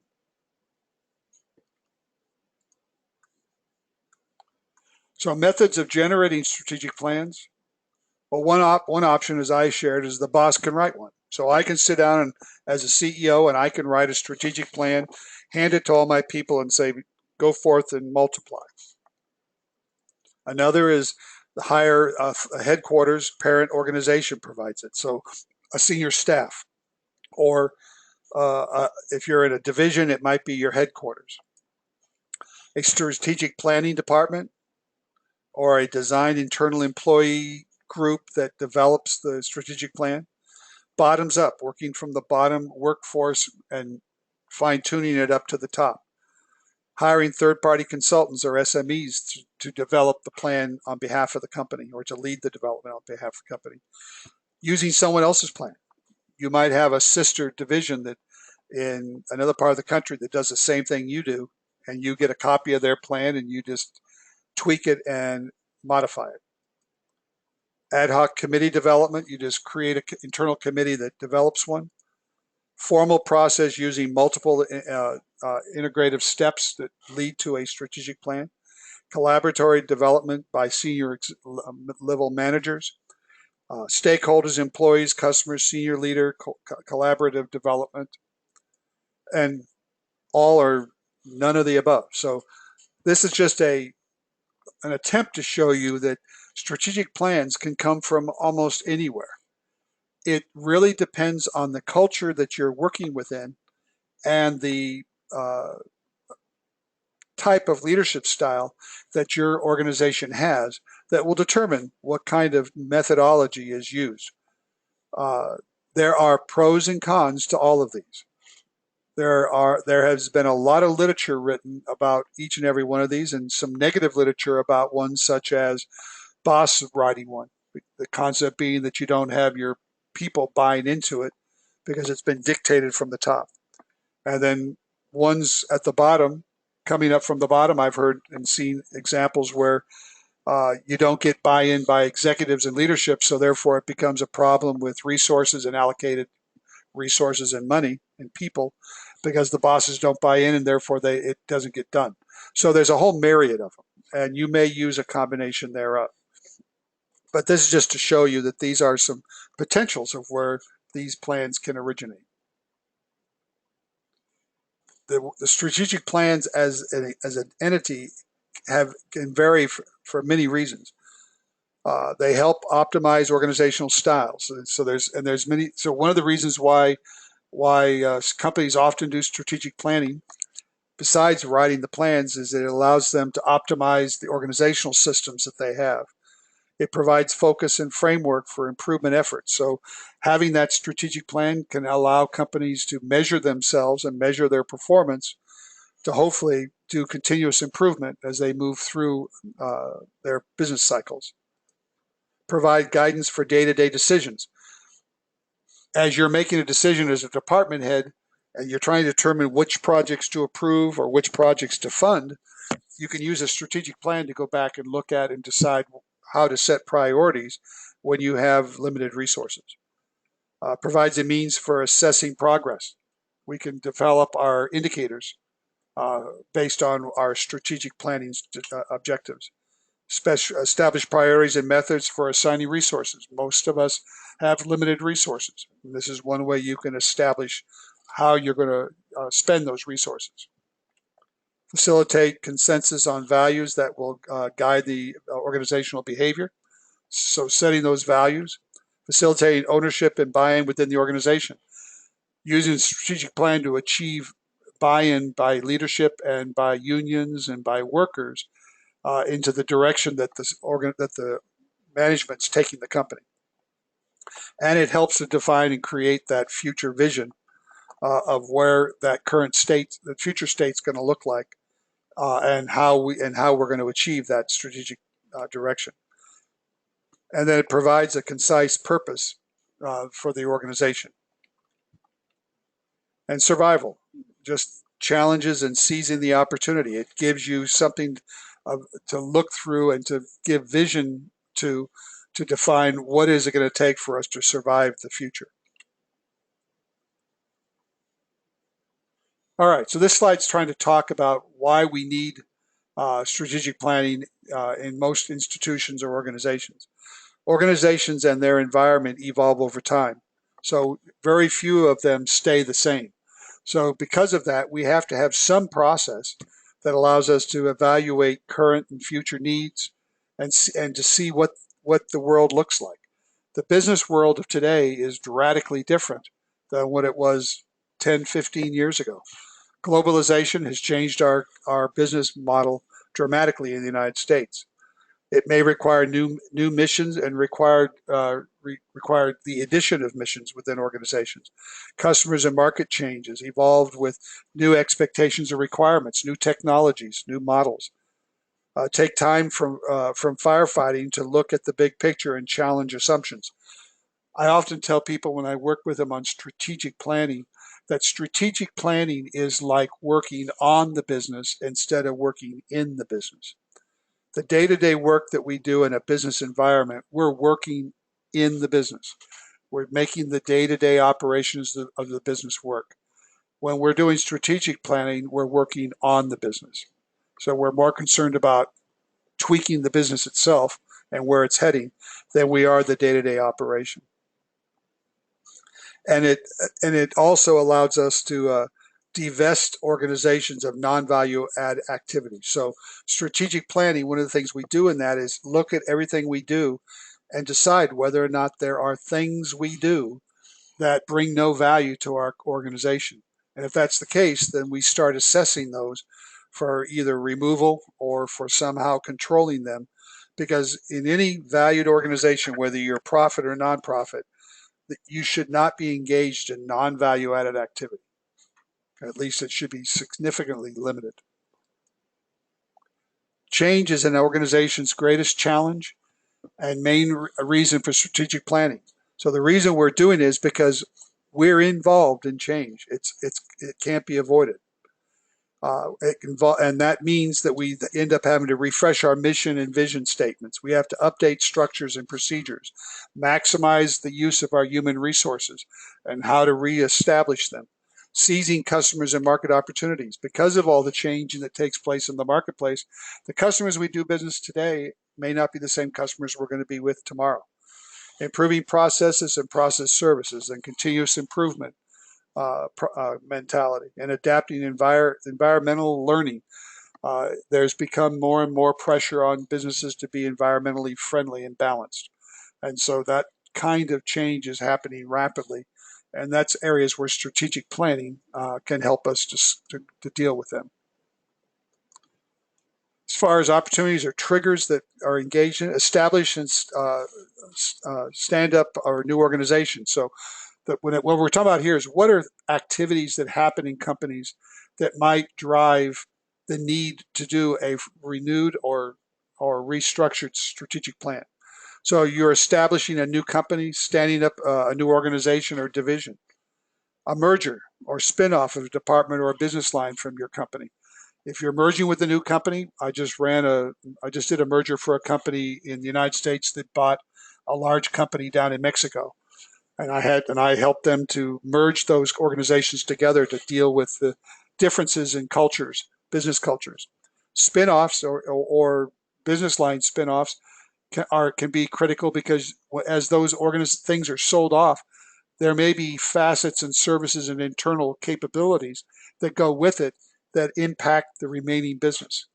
So methods of generating strategic plans. Well, one option, as I shared, is the boss can write one. So I can sit down and, as a CEO, and I can write a strategic plan, hand it to all my people, and say, go forth and multiply. Another is the higher headquarters parent organization provides it. So a senior staff, or if you're in a division, it might be your headquarters. A strategic planning department, or a design internal employee group that develops the strategic plan. Bottoms up, working from the bottom workforce and fine-tuning it up to the top. Hiring third-party consultants or SMEs to develop the plan on behalf of the company, or to lead the development on behalf of the company. Using someone else's plan. You might have a sister division that in another part of the country that does the same thing you do, and you get a copy of their plan and you just tweak it and modify it. Ad hoc committee development, you just create an internal committee that develops one. Formal process using multiple integrative steps that lead to a strategic plan. Collaboratory development by senior level managers. Stakeholders, employees, customers, senior leader, collaborative development, and all or none of the above. So this is just a an attempt to show you that strategic plans can come from almost anywhere. It really depends on the culture that you're working within and the type of leadership style that your organization has that will determine what kind of methodology is used. There are pros and cons to all of these. There has been a lot of literature written about each and every one of these, and some negative literature about one such as boss writing one. The concept being that you don't have your people buying into it because it's been dictated from the top. And then ones at the bottom, coming up from the bottom, I've heard and seen examples where you don't get buy-in by executives and leadership, so therefore it becomes a problem with resources and allocated resources and money and people because the bosses don't buy in and therefore it doesn't get done. So there's a whole myriad of them, and you may use a combination thereof. But this is just to show you that these are some potentials of where these plans can originate. The strategic plans as an entity can vary for many reasons. They help optimize organizational styles. So there's many. So one of the reasons why companies often do strategic planning, besides writing the plans, is that it allows them to optimize the organizational systems that they have. It provides focus and framework for improvement efforts. So having that strategic plan can allow companies to measure themselves and measure their performance to hopefully do continuous improvement as they move through their business cycles. Provide guidance for day-to-day decisions. As you're making a decision as a department head and you're trying to determine which projects to approve or which projects to fund, you can use a strategic plan to go back and look at and decide how to set priorities when you have limited resources. Provides a means for assessing progress. We can develop our indicators based on our strategic planning objectives. Establish priorities and methods for assigning resources. Most of us have limited resources. And this is one way you can establish how you're going to spend those resources. Facilitate consensus on values that will guide the organizational behavior. So setting those values. Facilitating ownership and buy-in within the organization. Using a strategic plan to achieve buy-in by leadership and by unions and by workers into the direction that the management's taking the company. And it helps to define and create that future vision of where that current state, the future state's going to look like, and how we're going to achieve that strategic direction. And then it provides a concise purpose for the organization. And survival, just challenges and seizing the opportunity. It gives you something to look through and to give vision to define what is it going to take for us to survive the future. All right, so this slide's trying to talk about why we need strategic planning in most institutions or organizations. Organizations and their environment evolve over time, so very few of them stay the same. So because of that, we have to have some process that allows us to evaluate current and future needs and to see what the world looks like. The business world of today is radically different than what it was 10, 15 years ago. Globalization has changed our business model dramatically in the United States. It may require new missions and require the addition of missions within organizations. Customers and market changes evolved with new expectations and requirements, new technologies, new models. Take time from firefighting to look at the big picture and challenge assumptions. I often tell people when I work with them on strategic planning that strategic planning is like working on the business instead of working in the business. The day-to-day work that we do in a business environment, we're working in the business. We're making the day-to-day operations of the business work. When we're doing strategic planning, we're working on the business. So we're more concerned about tweaking the business itself and where it's heading than we are the day-to-day operation. And it also allows us to divest organizations of non-value add activities. So strategic planning, one of the things we do in that is look at everything we do and decide whether or not there are things we do that bring no value to our organization. And if that's the case, then we start assessing those for either removal or for somehow controlling them. Because in any valued organization, whether you're profit or nonprofit, you should not be engaged in non-value added activity. At least it should be significantly limited. Change is an organization's greatest challenge and main reason for strategic planning. So the reason we're doing it is because we're involved in change. It can't be avoided. And that means that we end up having to refresh our mission and vision statements. We have to update structures and procedures, maximize the use of our human resources and how to reestablish them, seizing customers and market opportunities. Because of all the changing that takes place in the marketplace, the customers we do business today may not be the same customers we're going to be with tomorrow. Improving processes and process services and continuous improvement mentality and adapting environmental learning. There's become more and more pressure on businesses to be environmentally friendly and balanced. And so that kind of change is happening rapidly. And that's areas where strategic planning can help us to deal with them. As far as opportunities or triggers that are engaged in, establish and stand up our new organization. So what we're talking about here is what are activities that happen in companies that might drive the need to do a renewed or restructured strategic plan. So you're establishing a new company, standing up a new organization or division, a merger or spin-off of a department or a business line from your company. If you're merging with a new company, I just did a merger for a company in the United States that bought a large company down in Mexico. And I helped them to merge those organizations together to deal with the differences in cultures, business cultures. Spin-offs or business line spin-offs can be critical because as those things are sold off, there may be facets and services and internal capabilities that go with it that impact the remaining business.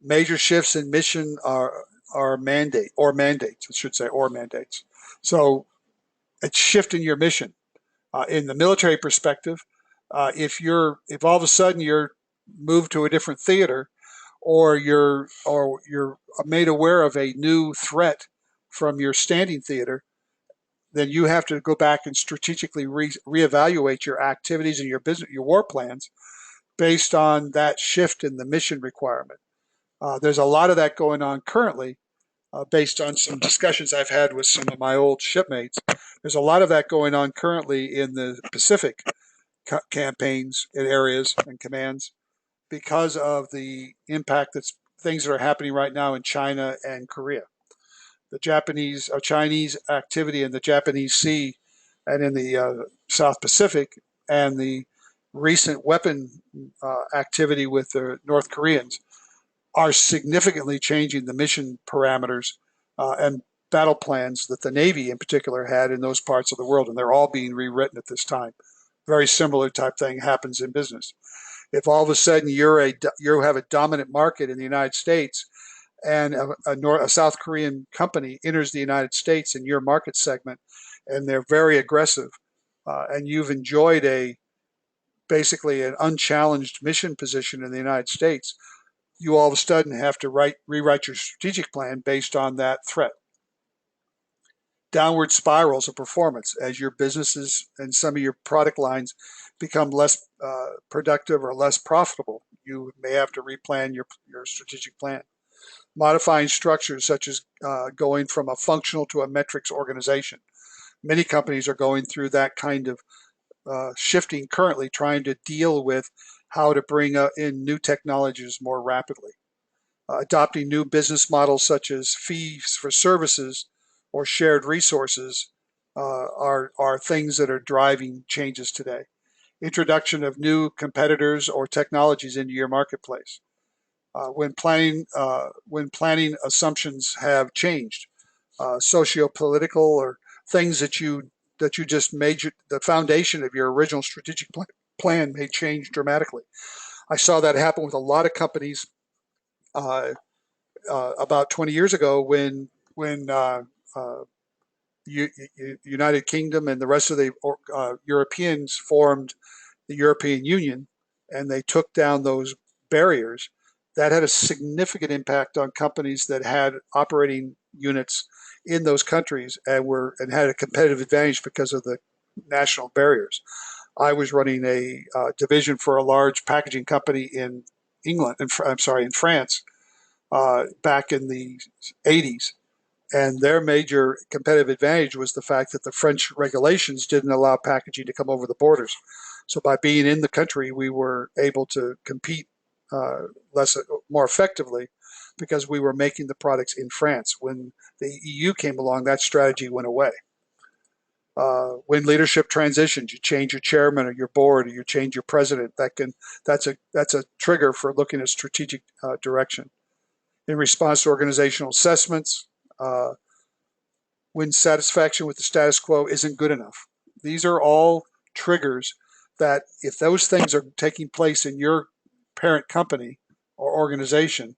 Major shifts in mission are mandates. So it's shifting your mission. In the military perspective, if all of a sudden you're moved to a different theater, or you're made aware of a new threat from your standing theater, then you have to go back and strategically reevaluate your activities and your business, your war plans, based on that shift in the mission requirement. There's a lot of that going on currently, based on some discussions I've had with some of my old shipmates. There's a lot of that going on currently in the Pacific campaigns and areas and commands because of the impact things that are happening right now in China and Korea. The Chinese activity in the Japanese Sea and in the South Pacific, and the recent weapon activity with the North Koreans are significantly changing the mission parameters and battle plans that the Navy in particular had in those parts of the world, and they're all being rewritten at this time. Very similar type thing happens in business. If all of a sudden you have a dominant market in the United States, and a South Korean company enters the United States in your market segment, and they're very aggressive, and you've enjoyed basically an unchallenged mission position in the United States, you all of a sudden have to rewrite your strategic plan based on that threat. Downward spirals of performance as your businesses and some of your product lines become less productive or less profitable. You may have to replan your strategic plan. Modifying structures such as going from a functional to a metrics organization. Many companies are going through that kind of shifting currently, trying to deal with how to bring in new technologies more rapidly. Adopting new business models such as fees for services or shared resources are things that are driving changes today. Introduction of new competitors or technologies into your marketplace. When planning assumptions have changed, socio-political or things that you just made the foundation of your original strategic plan plan may change dramatically. I saw that happen with a lot of companies about 20 years ago when United Kingdom and the rest of the Europeans formed the European Union, and they took down those barriers. That had a significant impact on companies that had operating units in those countries and had a competitive advantage because of the national barriers. I was running a division for a large packaging company in England. In France, back in the 80s. And their major competitive advantage was the fact that the French regulations didn't allow packaging to come over the borders. So by being in the country, we were able to compete more effectively because we were making the products in France. When the EU came along, that strategy went away. When leadership transitions, you change your chairman or your board, or you change your president. That's a trigger for looking at strategic direction. In response to organizational assessments, when satisfaction with the status quo isn't good enough. These are all triggers that if those things are taking place in your parent company or organization,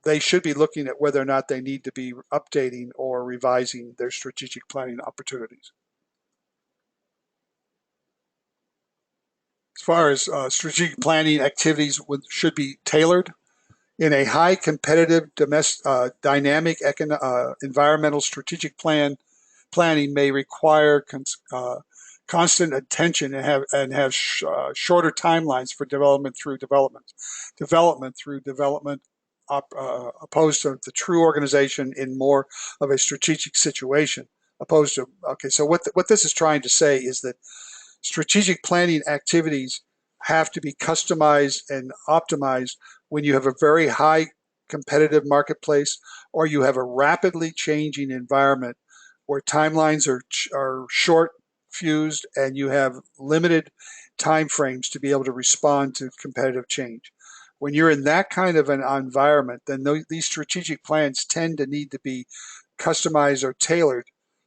they should be looking at whether or not they need to be updating or revising their strategic planning opportunities. As far as strategic planning activities should be tailored, in a high competitive dynamic environmental strategic planning may require constant attention and have shorter timelines for development through development opposed to the true organization in more of a strategic situation opposed to, okay, so what this is trying to say is that strategic planning activities have to be customized and optimized when you have a very high competitive marketplace or you have a rapidly changing environment where timelines are short fused and you have limited time frames to be able to respond to competitive change. When you're in that kind of an environment, then these strategic plans tend to need to be customized or tailored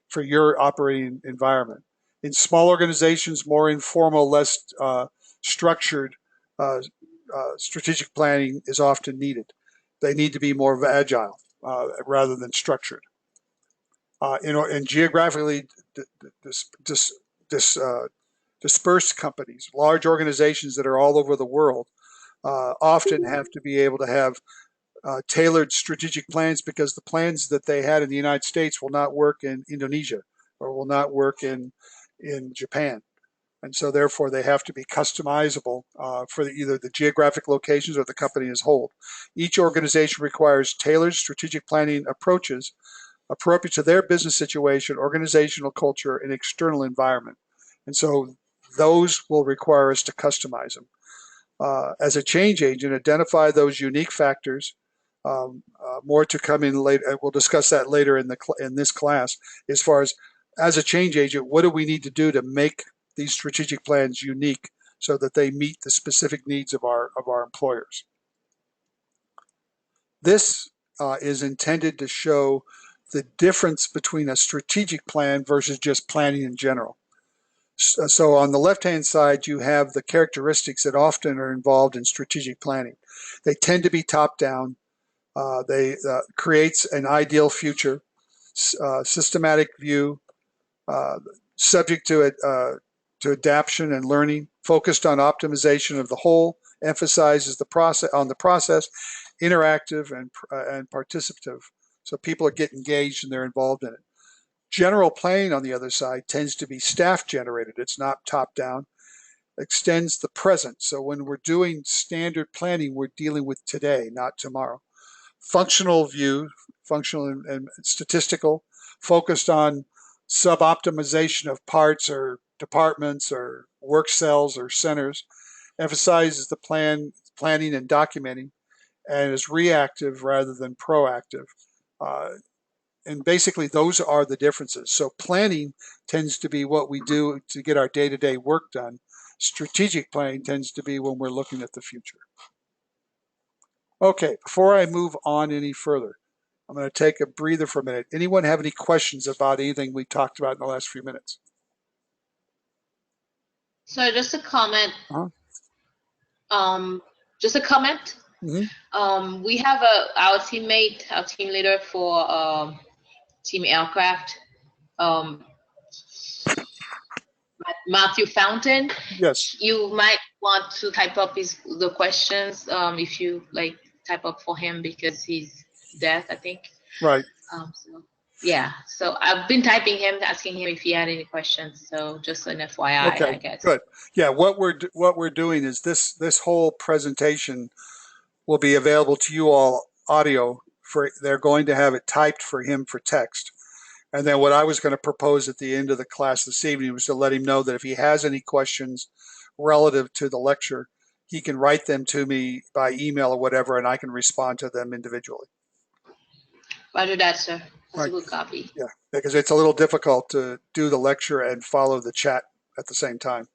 for your operating environment. In small organizations, more informal, less structured strategic planning is often needed. They need to be more agile rather than structured. In geographically dispersed companies, large organizations that are all over the world often have to be able to have tailored strategic plans because the plans that they had in the United States will not work in Indonesia or will not work in Japan. And so therefore they have to be customizable for either the geographic locations or the company as a whole. Each organization requires tailored strategic planning approaches appropriate to their business situation, organizational culture, and external environment. And so those will require us to customize them. As a change agent, identify those unique factors. More to come in later. We'll discuss that later in this class. As far as a change agent, what do we need to do to make these strategic plans unique so that they meet the specific needs of our employers? This is intended to show the difference between a strategic plan versus just planning in general. So on the left-hand side, you have the characteristics that often are involved in strategic planning. They tend to be top-down. They creates an ideal future, systematic view, subject to adaptation and learning, focused on optimization of the whole, emphasizes the process, interactive and participative. So people are getting engaged and they're involved in it. General planning, on the other side, tends to be staff generated. It's not top down. Extends the present. So when we're doing standard planning, we're dealing with today, not tomorrow. Functional view, functional and statistical, focused on sub-optimization of parts or departments or work cells or centers, emphasizes the planning and documenting, and is reactive rather than proactive. And basically those are the differences. So planning tends to be what we do to get our day-to-day work done. Strategic planning tends to be when we're looking at the future. Okay, before I move on any further, I'm going to take a breather for a minute. Anyone have any questions about anything we talked about in the last few minutes? So just a comment. Uh-huh. Just a comment. Mm-hmm. We have our teammate, our team leader for Team Aircraft, Matthew Fountain. Yes. You might want to type up the questions if you like type up for him because he's deaf, I think. Right. So yeah, so I've been typing him, asking him if he had any questions. So just an FYI, Okay. I guess. Good. Yeah. What we're doing is this whole presentation will be available to you all audio for. They're going to have it typed for him for text. And then what I was going to propose at the end of the class this evening was to let him know that if he has any questions relative to the lecture, he can write them to me by email or whatever, and I can respond to them individually. Roger that, sir. That's Right. a good copy. Yeah, because it's a little difficult to do the lecture and follow the chat at the same time,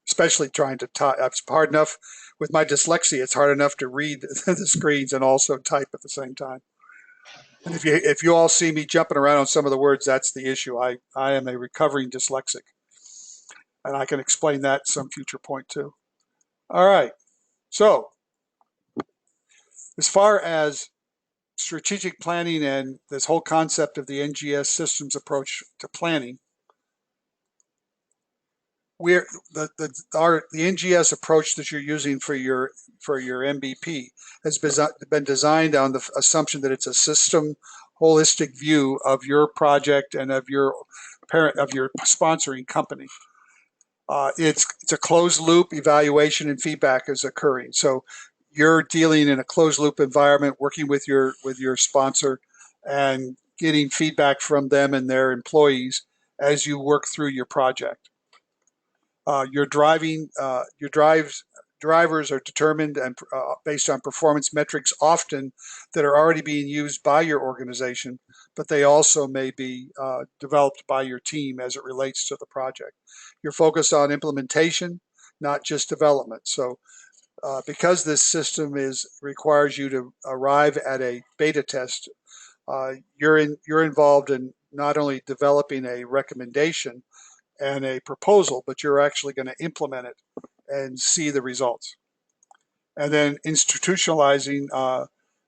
especially trying to type. It's hard enough with my dyslexia. It's hard enough to read the screens and also type at the same time. And if you all see me jumping around on some of the words, that's the issue. I am a recovering dyslexic, and I can explain that at some future point too. All right. So as far as strategic planning and this whole concept of the NGS systems approach to planning, we're the NGS approach that you're using for your MBP has been designed on the assumption that it's a system holistic view of your project and of your sponsoring company. It's a closed loop evaluation and feedback is occurring. So you're dealing in a closed loop environment, working with your sponsor and getting feedback from them and their employees as you work through your project. Your drivers are determined and based on performance metrics often that are already being used by your organization, but they also may be developed by your team as it relates to the project. You're focused on implementation, not just development. So because this system requires you to arrive at a beta test, you're involved in not only developing a recommendation and a proposal, but you're actually going to implement it and see the results. And then institutionalizing,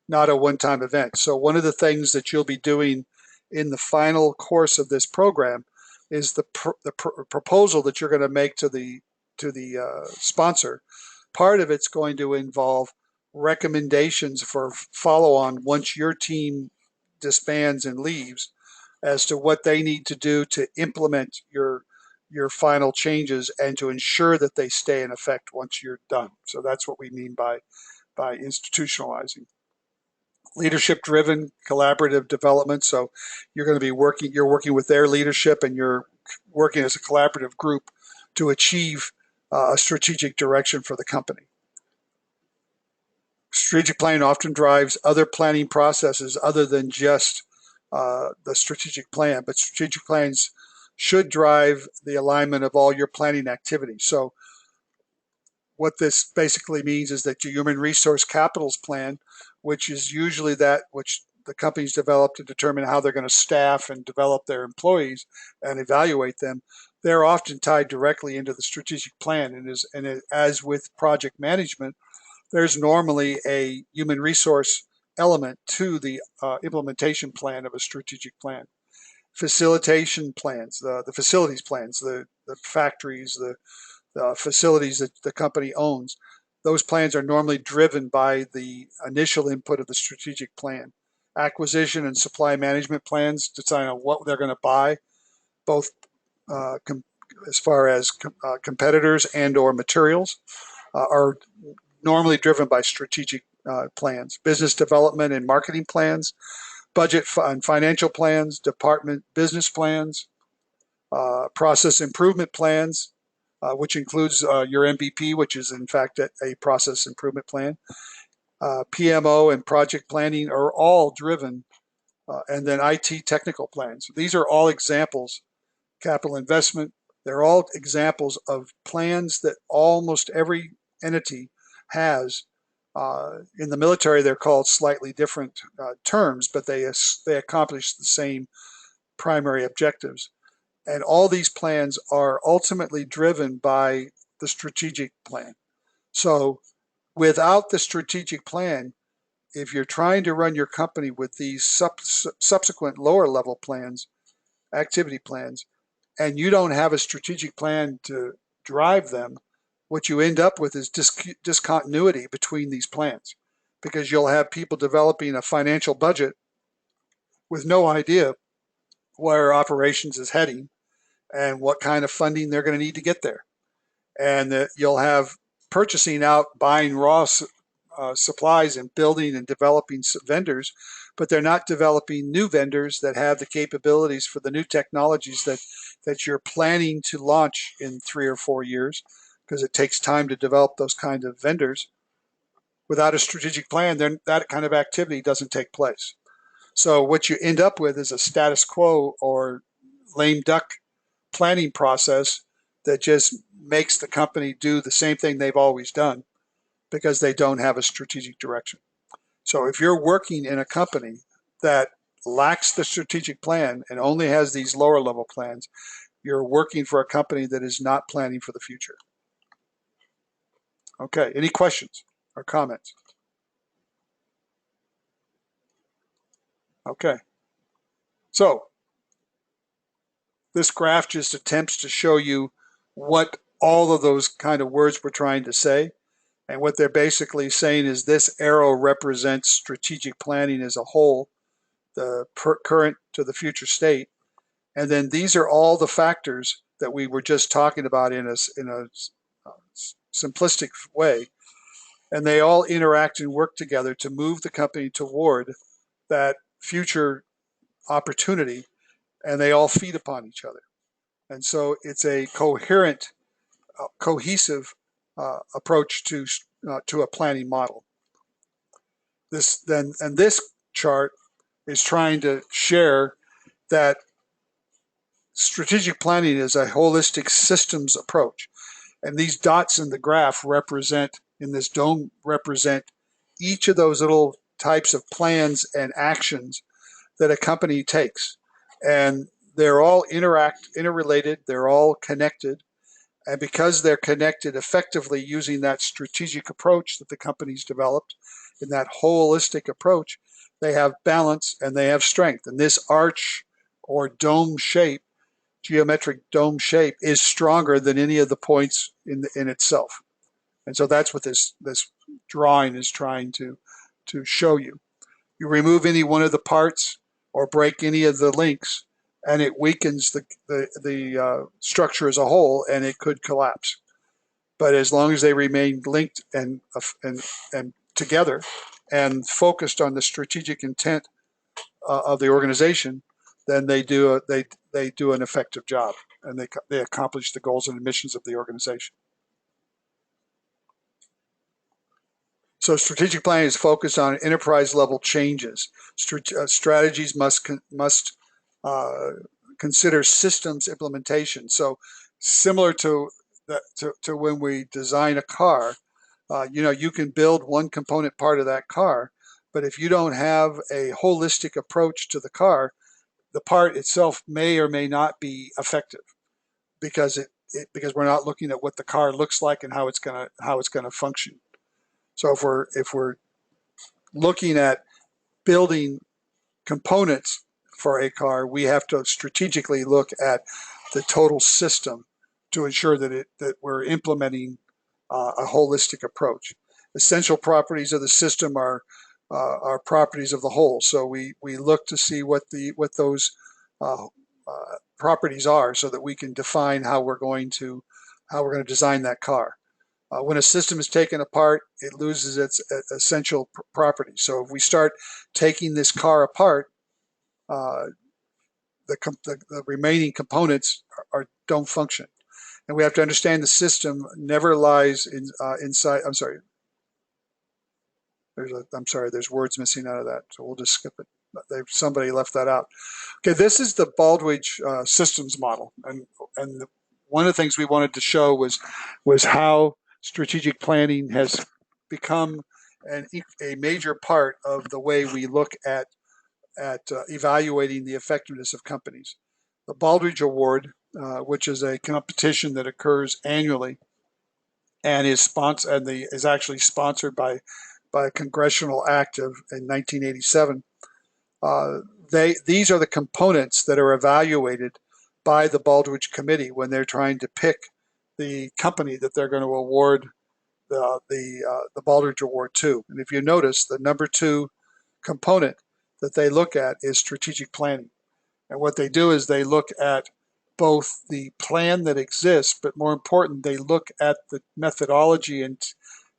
not a one-time event. So one of the things that you'll be doing in the final course of this program is the proposal that you're going to make to the sponsor. Part of it's going to involve recommendations for follow-on once your team disbands and leaves, as to what they need to do to implement your final changes and to ensure that they stay in effect once you're done. So that's what we mean by institutionalizing. Leadership driven collaborative development. So you're going to be you're working with their leadership and you're working as a collaborative group to achieve a strategic direction for the company. Strategic planning often drives other planning processes other than just the strategic plan, but strategic plans should drive the alignment of all your planning activities. So what this basically means is that your human resource capitals plan, which is usually that which the companies develop to determine how they're going to staff and develop their employees and evaluate them, they're often tied directly into the strategic plan. And as with project management, there's normally a human resource element to the implementation plan of a strategic plan. Facilitation plans, the facilities plans, the factories, the facilities that the company owns, those plans are normally driven by the initial input of the strategic plan. Acquisition and supply management plans decide on what they're going to buy, both as far as competitors and or materials, are normally driven by strategic plans. Business development and marketing plans, budget and financial plans, department business plans, process improvement plans, which includes your MVP, which is in fact a process improvement plan. PMO and project planning are all driven, and then IT technical plans. These are all examples, capital investment, they're all examples of plans that almost every entity has. In the military, they're called slightly different terms, but they accomplish the same primary objectives. And all these plans are ultimately driven by the strategic plan. So without the strategic plan, if you're trying to run your company with these subsequent lower level plans, activity plans, and you don't have a strategic plan to drive them, what you end up with is discontinuity between these plans, because you'll have people developing a financial budget with no idea where operations is heading and what kind of funding they're going to need to get there. And you'll have purchasing out, buying raw supplies and building and developing vendors, but they're not developing new vendors that have the capabilities for the new technologies that you're planning to launch in 3 or 4 years, because it takes time to develop those kind of vendors. Without a strategic plan, then that kind of activity doesn't take place. So what you end up with is a status quo or lame duck planning process that just makes the company do the same thing they've always done, because they don't have a strategic direction. So if you're working in a company that lacks the strategic plan and only has these lower level plans, you're working for a company that is not planning for the future. Okay, any questions or comments? Okay, so this graph just attempts to show you what all of those kind of words we're trying to say. And what they're basically saying is this arrow represents strategic planning as a whole, the current to the future state. And then these are all the factors that we were just talking about in a simplistic way. And they all interact and work together to move the company toward that future opportunity, and they all feed upon each other. And so it's a coherent, cohesive approach to a planning model. This chart is trying to share that strategic planning is a holistic systems approach. And these dots in the graph represent, in this dome, represent each of those little types of plans and actions that a company takes. And they're all interrelated, they're all connected. And because they're connected effectively using that strategic approach that the company's developed, in that holistic approach, they have balance and they have strength. And this arch or dome shape, geometric dome shape, is stronger than any of the points in itself. And so that's what this drawing is trying to show you. You remove any one of the parts or break any of the links, and it weakens the structure as a whole, and it could collapse. But as long as they remain linked and together and focused on the strategic intent of the organization, then they do an effective job, and they accomplish the goals and missions of the organization. So strategic planning is focused on enterprise level changes. Strategies must consider systems implementation. So similar to when we design a car, you can build one component part of that car, but if you don't have a holistic approach to the car, the part itself may or may not be effective, because because we're not looking at what the car looks like and how it's gonna function. So if we're looking at building components for a car, we have to strategically look at the total system to ensure that we're implementing a holistic approach. Essential properties of the system are properties of the whole. So we look to see what those properties are, so that we can define how we're going to design that car. When a system is taken apart, it loses its essential properties. So if we start taking this car apart, the remaining components don't function. And we have to understand the system never lies inside. I'm sorry. There's words missing out of that, so we'll just skip it. Somebody left that out. Okay, this is the Baldrige systems model, and one of the things we wanted to show was how strategic planning has become a major part of the way we look at evaluating the effectiveness of companies. The Baldrige Award, which is a competition that occurs annually, and is actually sponsored by a congressional act in 1987. These are the components that are evaluated by the Baldrige Committee when they're trying to pick the company that they're going to award the Baldrige Award to. And if you notice, the number 2 component that they look at is strategic planning. And what they do is they look at both the plan that exists, but more important, they look at the methodology and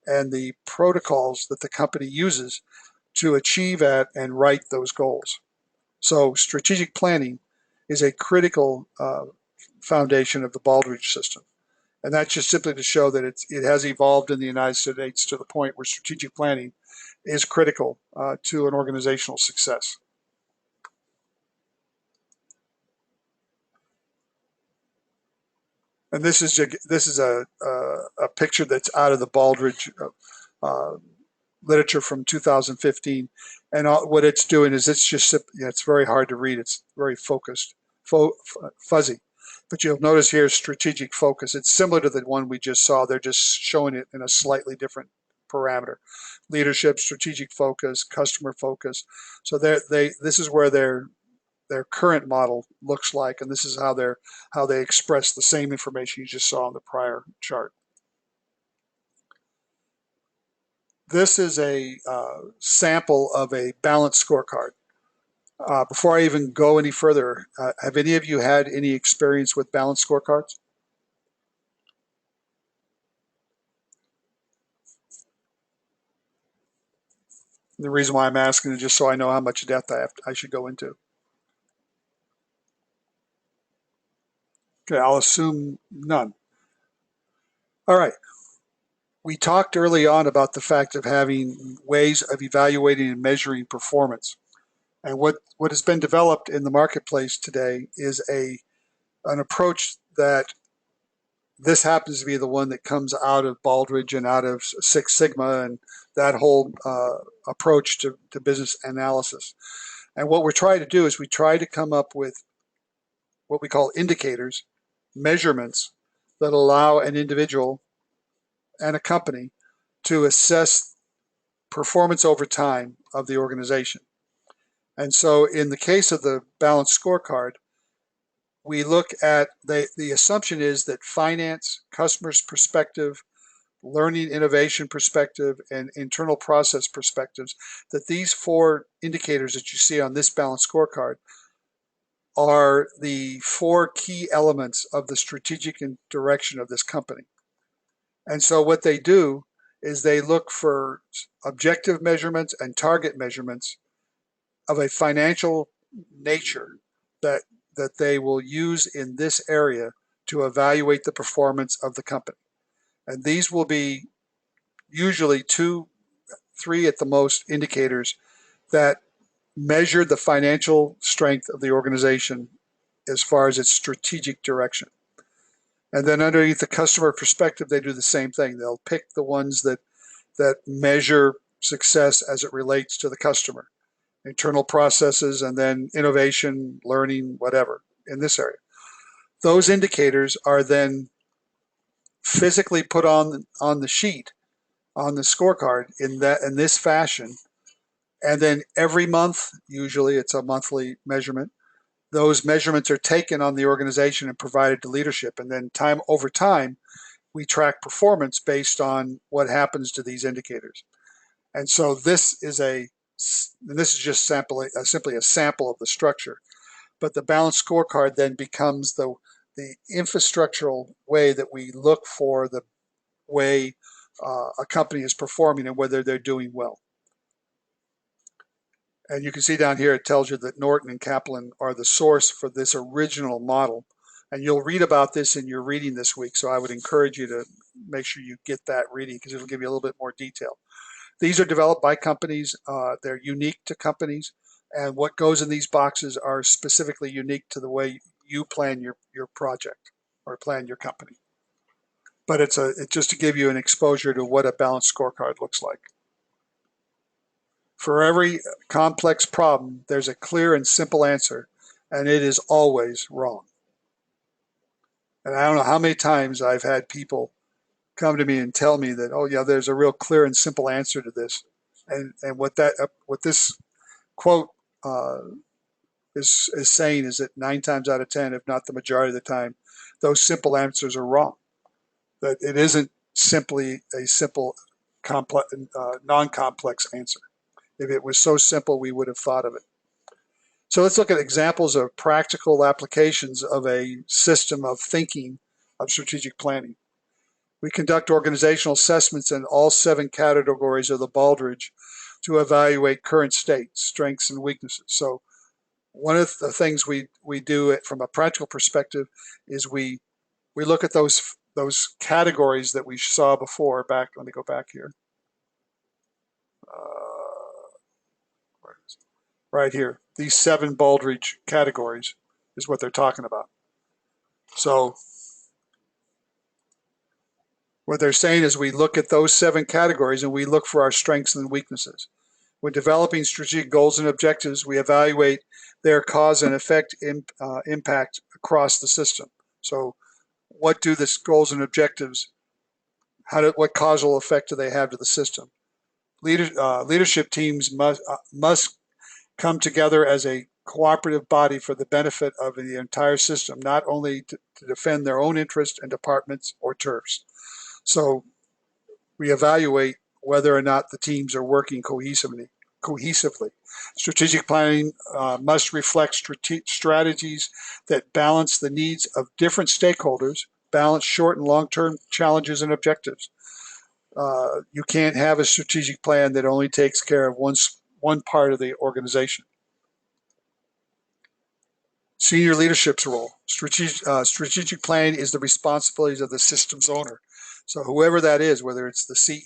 the protocols that the company uses to achieve at and write those goals. So strategic planning is a critical foundation of the Baldrige system. And that's just simply to show that it has evolved in the United States to the point where strategic planning is critical to an organizational success. And this is a picture that's out of the Baldrige literature from 2015, and what it's doing is it's very hard to read. It's very focused, fuzzy. But you'll notice here strategic focus. It's similar to the one we just saw. They're just showing it in a slightly different parameter. Leadership, strategic focus, customer focus. So this is where their current model looks like, and this is how they express the same information you just saw on the prior chart. This is a sample of a balanced scorecard. Before I even go any further, have any of you had any experience with balanced scorecards? The reason why I'm asking is just so I know how much depth I should go into. Okay, I'll assume none. All right. We talked early on about the fact of having ways of evaluating and measuring performance. And what has been developed in the marketplace today is an approach that this happens to be the one that comes out of Baldrige and out of Six Sigma and that whole approach to business analysis. And what we're trying to do is we try to come up with what we call indicators, measurements that allow an individual and a company to assess performance over time of the organization. And so in the case of the balanced scorecard, we look at the assumption is that finance, customers perspective, learning innovation perspective, and internal process perspectives, that these 4 indicators that you see on this balanced scorecard are the 4 key elements of the strategic direction of this company. And so what they do is they look for objective measurements and target measurements of a financial nature that they will use in this area to evaluate the performance of the company. And these will be usually 2, 3 at the most indicators that measure the financial strength of the organization as far as its strategic direction. And then underneath the customer perspective, they do the same thing. They'll pick the ones that measure success as it relates to the customer, internal processes, and then innovation, learning, whatever in this area. Those indicators are then physically put on the sheet, on the scorecard in this fashion. And then every month, usually it's a monthly measurement, those measurements are taken on the organization and provided to leadership. And then over time, we track performance based on what happens to these indicators. And so this is just simply a sample of the structure. But the balanced scorecard then becomes the infrastructural way that we look for the way a company is performing and whether they're doing well. And you can see down here, it tells you that Norton and Kaplan are the source for this original model. And you'll read about this in your reading this week. So I would encourage you to make sure you get that reading because it'll give you a little bit more detail. These are developed by companies. They're unique to companies. And what goes in these boxes are specifically unique to the way you plan your project or plan your company. But it's just to give you an exposure to what a balanced scorecard looks like. For every complex problem, there's a clear and simple answer, and it is always wrong. And I don't know how many times I've had people come to me and tell me that, oh yeah, there's a real clear and simple answer to this. And what this quote is saying is that 9 times out of 10, if not the majority of the time, those simple answers are wrong. That it isn't simply a simple, complex, non-complex answer. If it was so simple, we would have thought of it. So let's look at examples of practical applications of a system of thinking of strategic planning. We conduct organizational assessments in all 7 categories of the Baldrige to evaluate current state, strengths, and weaknesses. So one of the things we do from a practical perspective is we look at those categories that we saw before. Let me go back here. Right here, these 7 Baldrige categories is what they're talking about. So what they're saying is we look at those 7 categories and we look for our strengths and weaknesses. When developing strategic goals and objectives, we evaluate their cause and effect impact across the system. So what do the goals and objectives, what causal effect do they have to the system? Leadership teams must come together as a cooperative body for the benefit of the entire system, not only to defend their own interests and departments or turfs. So we evaluate whether or not the teams are working cohesively. Strategic planning must reflect strategies that balance the needs of different stakeholders, balance short and long-term challenges and objectives. You can't have a strategic plan that only takes care of one part of the organization. Senior leadership's role. Strategic planning is the responsibilities of the system's owner. So whoever that is, whether it's the CEO,